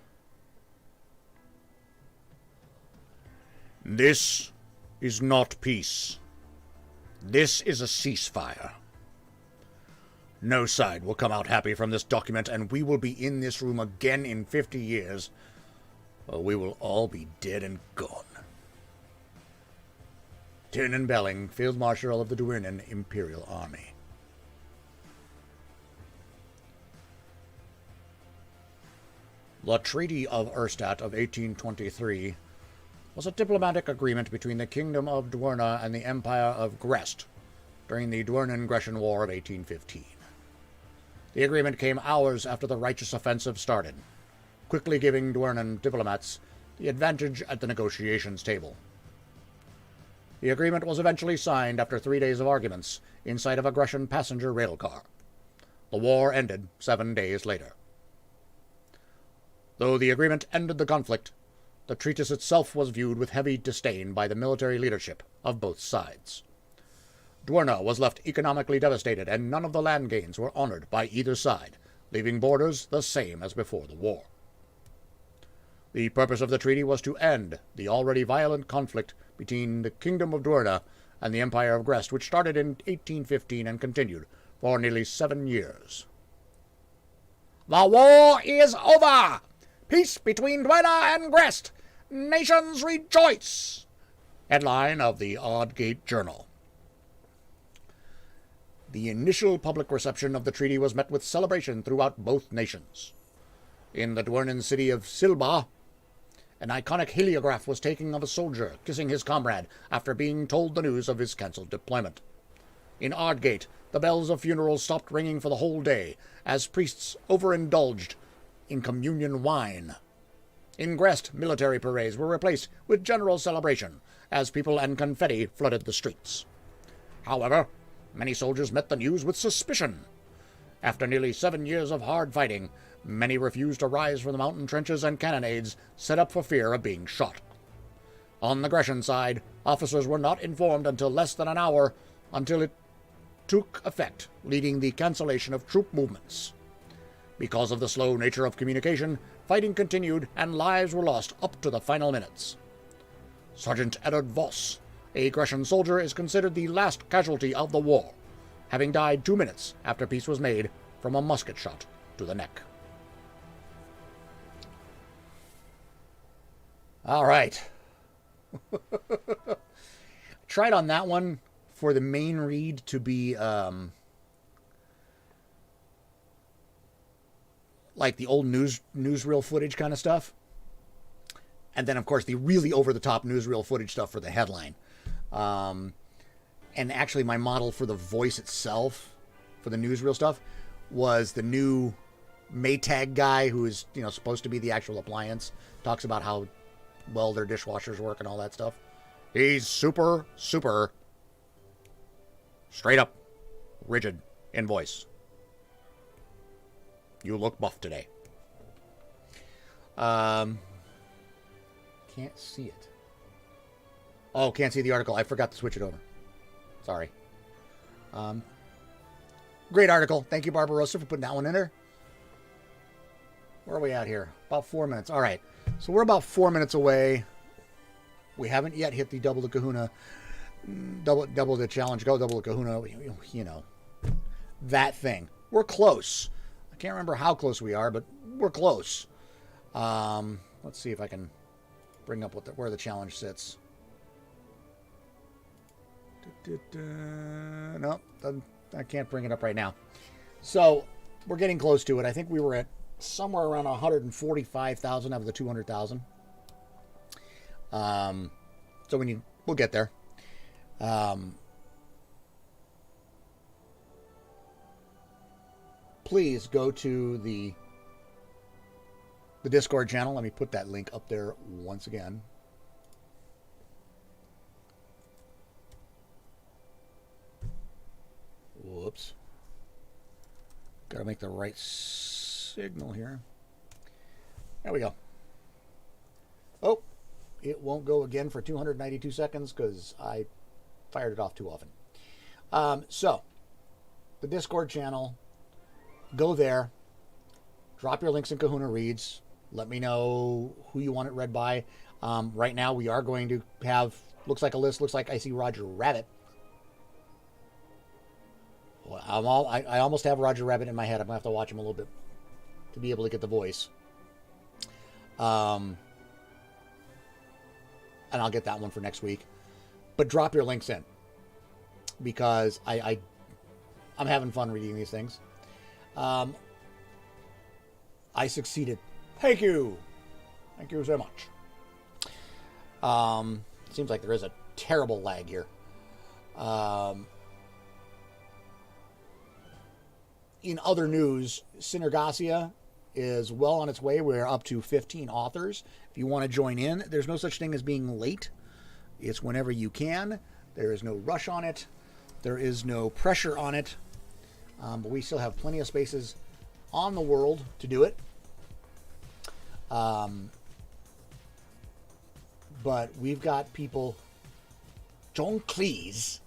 This is not peace. This is a ceasefire. No side will come out happy from this document, and we will be in this room again in 50 years, or we will all be dead and gone. Tiernan Belling, Field Marshal of the Duernan Imperial Army. The Treaty of Erstadt of 1823 was a diplomatic agreement between the Kingdom of Duerna and the Empire of Grest during the Duernan-Grecian War of 1815. The agreement came hours after the Righteous Offensive started, quickly giving Duernan diplomats the advantage at the negotiations table. The agreement was eventually signed after 3 days of arguments inside of a Grecian passenger rail car. The war ended 7 days later. Though the agreement ended the conflict, the treatise itself was viewed with heavy disdain by the military leadership of both sides. Duerna was left economically devastated, and none of the land gains were honored by either side, leaving borders the same as before the war. The purpose of the treaty was to end the already violent conflict between the Kingdom of Duerna and the Empire of Grest, which started in 1815 and continued for nearly 7 years. The war is over! Peace between Duerna and Grest! Nations rejoice! Headline of the Aldgate Journal. The initial public reception of the treaty was met with celebration throughout both nations. In the Duernan city of Silba, an iconic heliograph was taken of a soldier kissing his comrade after being told the news of his cancelled deployment. In Ardgate, the bells of funerals stopped ringing for the whole day as priests overindulged in communion wine. In Grest, military parades were replaced with general celebration as people and confetti flooded the streets. However, many soldiers met the news with suspicion. After nearly 7 years of hard fighting, many refused to rise from the mountain trenches and cannonades set up for fear of being shot. On the Grecian side, officers were not informed until less than an hour until it took effect, leading the cancellation of troop movements. Because of the slow nature of communication, fighting continued and lives were lost up to the final minutes. Sergeant Edward Voss, a Grecian soldier, is considered the last casualty of the war, having died 2 minutes after peace was made from a musket shot to the neck. All right. Tried on that one for the main read to be like the old newsreel footage kind of stuff. And then, of course, the really over-the-top newsreel footage stuff for the headline. And actually, my model for the voice itself, for the newsreel stuff, was the new Maytag guy who is, supposed to be the actual appliance. Talks about how well their dishwashers work and all that stuff. He's super, super straight up rigid in voice. You look buff today. Can't see it. Oh, can't see the article. I forgot to switch it over. Sorry. Great article. Thank you, Barbarossa, for putting that one in there. Where are we at here? About 4 minutes. All right. So we're about 4 minutes away. We haven't yet hit the double the Kahuna. Double the challenge. Go double the Kahuna. That thing. We're close. I can't remember how close we are, but we're close. Let's see if I can bring up where the challenge sits. No, I can't bring it up right now. So we're getting close to it. I think we were at somewhere around 145,000 out of the 200,000. So we'll get there. Please go to the Discord channel. Let me put that link up there once again. Whoops. Gotta make the right signal here. There we go. Oh, it won't go again for 292 seconds because I fired it off too often. So, the Discord channel, go there, drop your links in Kahuna Reads, let me know who you want it read by. Right now we are going to have, looks like a list, looks like I see Roger Rabbit. Well, I almost have Roger Rabbit in my head. I'm going to have to watch him a little bit to be able to get the voice. And I'll get that one for next week. But drop your links in. Because I'm having fun reading these things. I succeeded. Thank you. Thank you so much. Seems like there is a terrible lag here. In other news, Synergasia is well on its way. We're up to 15 authors. If you want to join in, there's no such thing as being late. It's whenever you can. There is no rush on it. There is no pressure on it. But we still have plenty of spaces on the world to do it. But we've got people. John Cleese.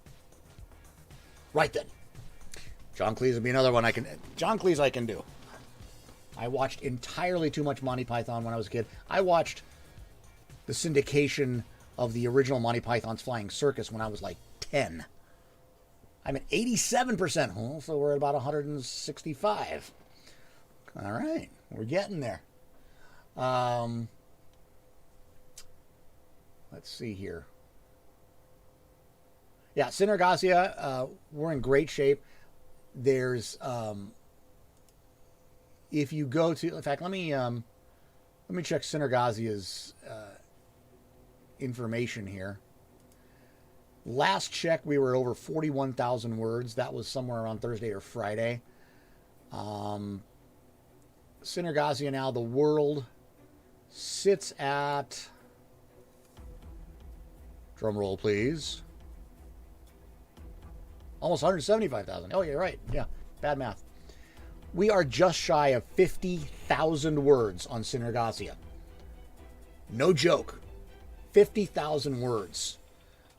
Right then. John Cleese would be another one I can... John Cleese I can do. I watched entirely too much Monty Python when I was a kid. I watched the syndication of the original Monty Python's Flying Circus when I was like 10. I'm at 87%. So we're at about 165. All right. We're getting there. Let's see here. Yeah, Synergasia, we're in great shape. There's if you go to, in fact, let me check Synergasia's information here. Last check, we were over 41,000 words. That was somewhere around Thursday or Friday. Synergasia now, the world sits at, drum roll please, almost 175,000. Oh, you're right. Yeah, bad math. We are just shy of 50,000 words on Synergasia. No joke. 50,000 words.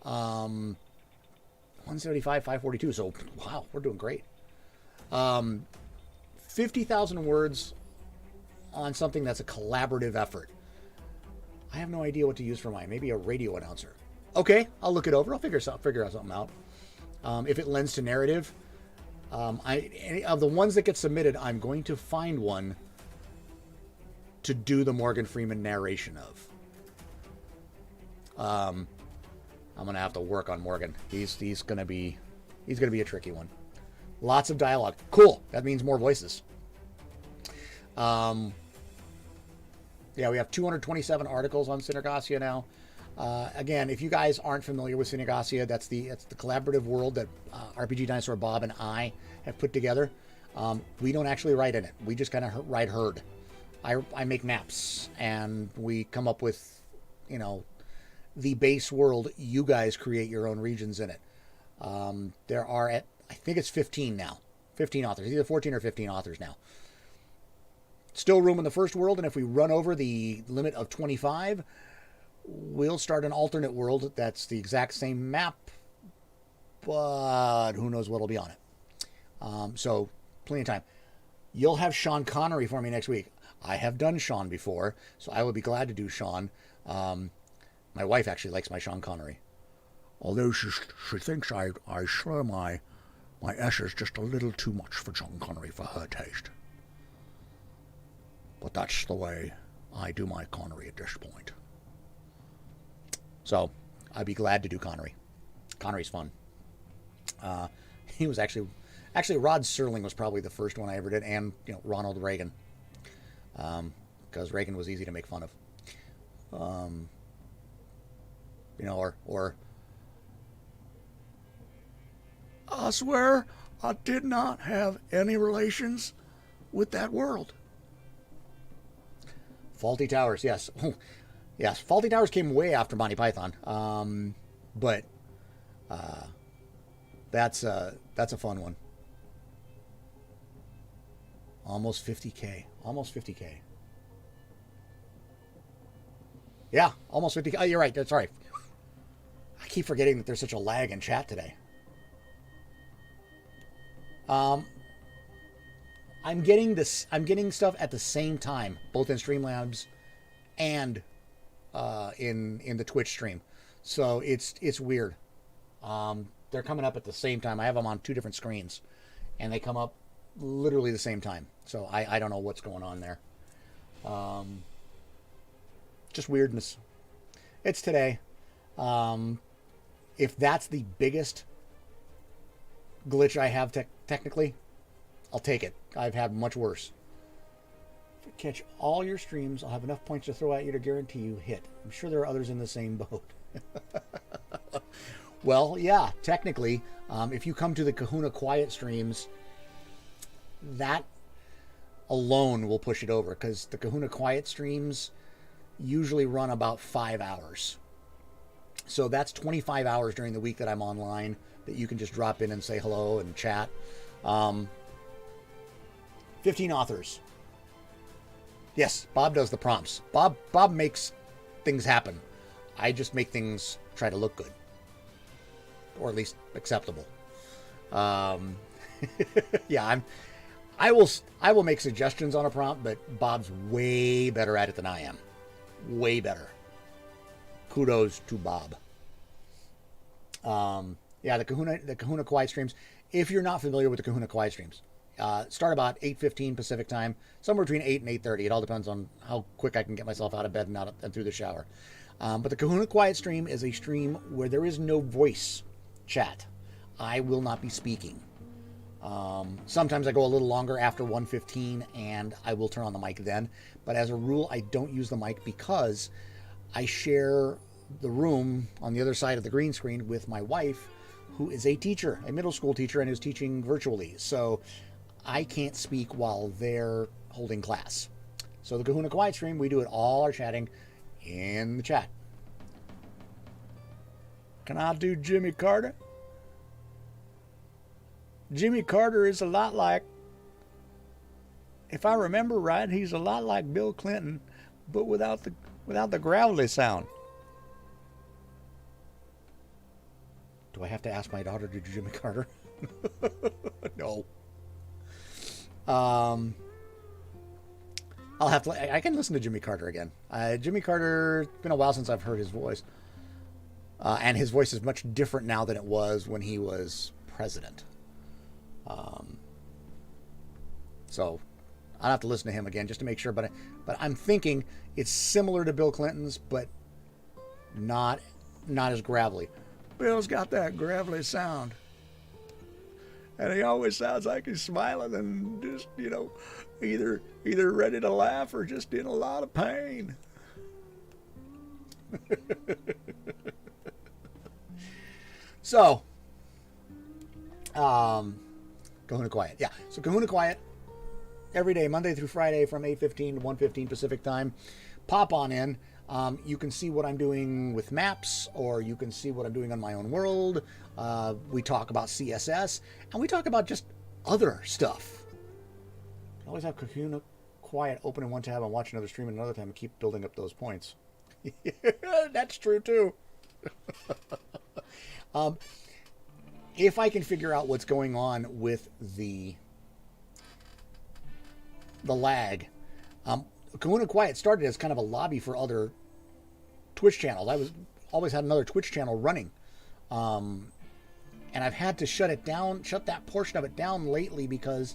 175, 542. So, wow, we're doing great. 50,000 words on something that's a collaborative effort. I have no idea what to use for mine. Maybe a radio announcer. Okay, I'll look it over. I'll figure out something out. If it lends to narrative, any of the ones that get submitted, I'm going to find one to do the Morgan Freeman narration of. I'm gonna have to work on Morgan. He's gonna be a tricky one. Lots of dialogue. Cool. That means more voices. Yeah, we have 227 articles on Synergasia now. Again, if you guys aren't familiar with Synergasia, it's the collaborative world that RPG Dinosaur Bob and I have put together. We don't actually write in it. We just kind of write herd. I make maps, and we come up with, the base world. You guys create your own regions in it. There are, I think it's 15 now. 15 authors. Either 14 or 15 authors now. Still room in the first world, and if we run over the limit of 25, we'll start an alternate world that's the exact same map, but who knows what'll be on it. So, plenty of time. You'll have Sean Connery for me next week. I have done Sean before, so I would be glad to do Sean. My wife actually likes my Sean Connery. Although she thinks I slur my S's just a little too much for Sean Connery for her taste. But that's the way I do my Connery at this point. So, I'd be glad to do Connery. Connery's fun. He was actually Rod Serling was probably the first one I ever did, and Ronald Reagan, because Reagan was easy to make fun of. Or I swear I did not have any relations with that world. Faulty Towers, yes. Yes, Faulty Towers came way after Monty Python. But that's a fun one. Almost 50K. Almost 50K. Yeah, almost 50K. Oh, you're right. That's right. I keep forgetting that there's such a lag in chat today. I'm getting stuff at the same time, both in Streamlabs and in the Twitch stream. So it's weird. They're coming up at the same time. I have them on two different screens, and they come up literally the same time. So I don't know what's going on there. Just weirdness. It's today. If that's the biggest glitch I have technically, I'll take it. I've had much worse. If I catch all your streams, I'll have enough points to throw at you to guarantee you hit. I'm sure there are others in the same boat. Well, yeah, technically, if you come to the Kahuna Quiet streams, that alone will push it over, because the Kahuna Quiet streams usually run about 5 hours. So that's 25 hours during the week that I'm online that you can just drop in and say hello and chat. 15 authors. Yes, Bob does the prompts. Bob makes things happen. I just make things try to look good, or at least acceptable. Yeah, I will make suggestions on a prompt, but Bob's way better at it than I am. Way better. Kudos to Bob. Yeah, the Kahuna Quiet streams. If you're not familiar with the Kahuna Quiet streams, start about 8:15 Pacific time, somewhere between 8 and 8:30. It all depends on how quick I can get myself out of bed and through the shower. But the Kahuna Quiet stream is a stream where there is no voice chat. I will not be speaking. Sometimes I go a little longer after 1:15, and I will turn on the mic then. But as a rule, I don't use the mic because I share the room on the other side of the green screen with my wife, who is a teacher, a middle school teacher, and is teaching virtually. So I can't speak while they're holding class. So the Kahuna Quiet stream, we do it all our chatting in the chat. Can I do Jimmy Carter? Jimmy Carter is a lot like, if I remember right, he's a lot like Bill Clinton, but without the gravelly sound. Do I have to ask my daughter to do Jimmy Carter? No. I'll have to. I can listen to Jimmy Carter again. Jimmy Carter. It's been a while since I've heard his voice, and his voice is much different now than it was when he was president. So I'll have to listen to him again just to make sure. But I'm thinking it's similar to Bill Clinton's, but not as gravelly. Bill's got that gravelly sound. And he always sounds like he's smiling and just, either ready to laugh or just in a lot of pain. So, Kahuna Quiet. Yeah, so Kahuna Quiet every day, Monday through Friday from 8:15 to 1:15 Pacific time. Pop on in. You can see what I'm doing with maps, or you can see what I'm doing on my own world. We talk about CSS, and we talk about just other stuff. I always have Kahuna Quiet open in one tab and watch another stream in another time and keep building up those points. That's true too. If I can figure out what's going on with the lag, Kahuna Quiet started as kind of a lobby for other Twitch channels. I always had another Twitch channel running, and I've had to shut that portion of it down lately because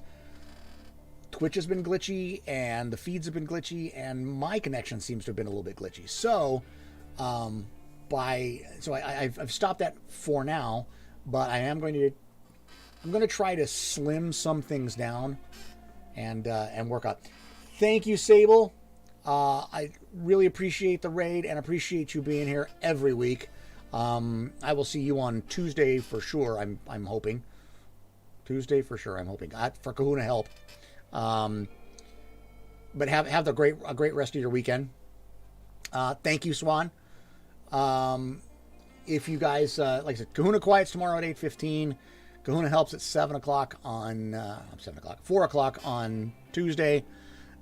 Twitch has been glitchy and the feeds have been glitchy and my connection seems to have been a little bit glitchy. So, I've stopped that for now, but I'm going to try to slim some things down and work out. Thank you, Sable. I really appreciate the raid and appreciate you being here every week. I will see you on Tuesday for sure. I'm hoping Tuesday for sure. I'm hoping for Kahuna Help. But have a great rest of your weekend. Thank you, Swan. If you guys like I said, Kahuna Quiet's tomorrow at 8:15. Kahuna Helps at 7 o'clock on 4 o'clock on Tuesday.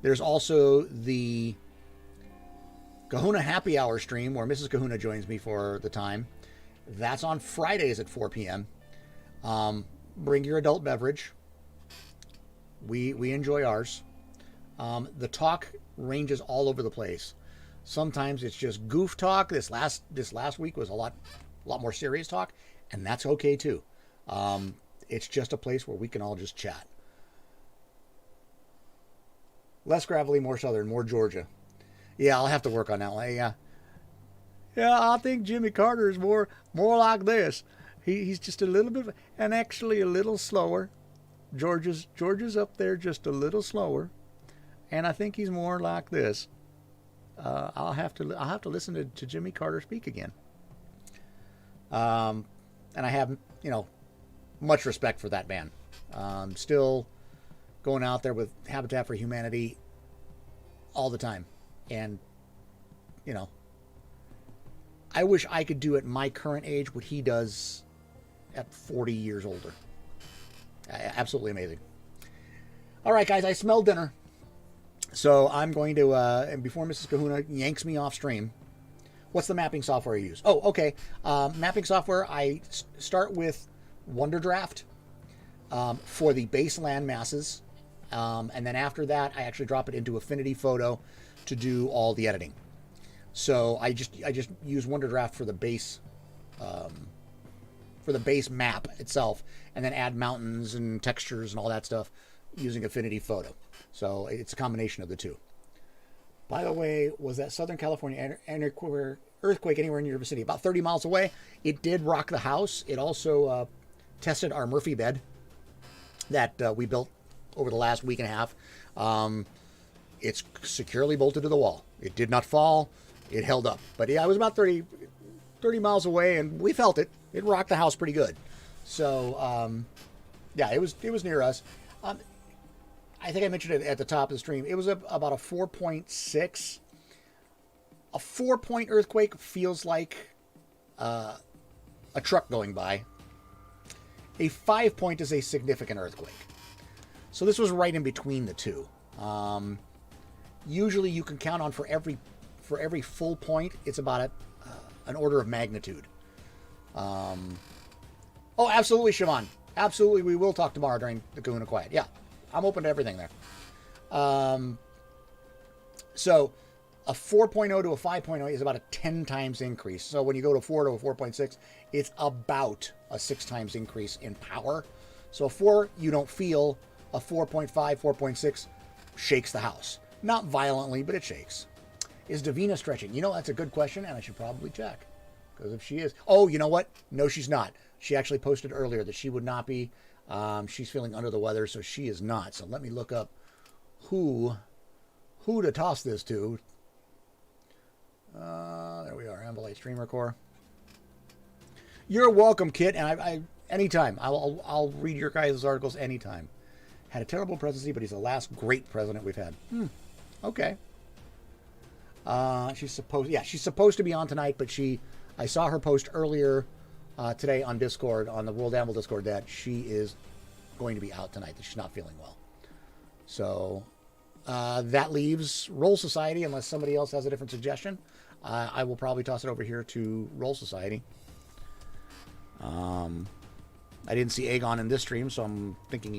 There's also the Kahuna Happy Hour stream where Mrs. Kahuna joins me for the time. That's on Fridays at 4 p.m. Bring your adult beverage. We enjoy ours. The talk ranges all over the place. Sometimes it's just goof talk. This last week was a lot more serious talk, and that's okay too. It's just a place where we can all just chat. Less gravelly, more southern, more Georgia. Yeah, I'll have to work on that one. Yeah, I think Jimmy Carter is more like this. He's just a little bit, and actually a little slower. Georgia's up there just a little slower, and I think he's more like this. I'll have to listen to Jimmy Carter speak again. And I have much respect for that man. Still going out there with Habitat for Humanity all the time. And, I wish I could do at my current age what he does at 40 years older. Absolutely amazing. All right, guys, I smell dinner. So I'm going to, and before Mrs. Kahuna yanks me off stream, what's the mapping software you use? Oh, okay. Mapping software, I start with WonderDraft for the base land masses. And then after that, I actually drop it into Affinity Photo to do all the editing. So I just use WonderDraft for the base map itself, and then add mountains and textures and all that stuff using Affinity Photo. So it's a combination of the two. By the way, was that Southern California earthquake anywhere in your vicinity? About 30 miles away. It did rock the house. It also tested our Murphy bed that we built over the last week and a half. It's securely bolted to the wall. It did not fall. It held up. But yeah, I was about 30 miles away, and we felt it. It rocked the house pretty good. So, yeah, it was near us. I think I mentioned it at the top of the stream. It was about a 4.6. A 4-point earthquake feels like a truck going by. A 5-point is a significant earthquake. So this was right in between the two. Usually you can count on for every full point, it's about an order of magnitude. Oh, absolutely, Siobhan. Absolutely, we will talk tomorrow during the Kahuna Quiet. Yeah, I'm open to everything there. So a 4.0 to a 5.0 is about a 10 times increase. So when you go to 4 to a 4.6, it's about a 6 times increase in power. So a 4, you don't feel. A 4.5, 4.6 shakes the house. Not violently, but it shakes. Is Davina stretching? You know, that's a good question, and I should probably check. Because if she is... Oh, you know what? No, she's not. She actually posted earlier that she would not be. She's feeling under the weather, so she is not. So let me look up who to toss this to. There we are, Ambilight Streamer Core. You're welcome, Kit, and I anytime. I'll read your guys' articles anytime. Had a terrible presidency, but he's the last great president we've had. Okay. She's supposed to be on tonight, but I saw her post earlier today on Discord, on the World Amble Discord, that she is going to be out tonight, that she's not feeling well. So that leaves Roll Society, unless somebody else has a different suggestion. I will probably toss it over here to Roll Society. I didn't see Aegon in this stream, so I'm thinking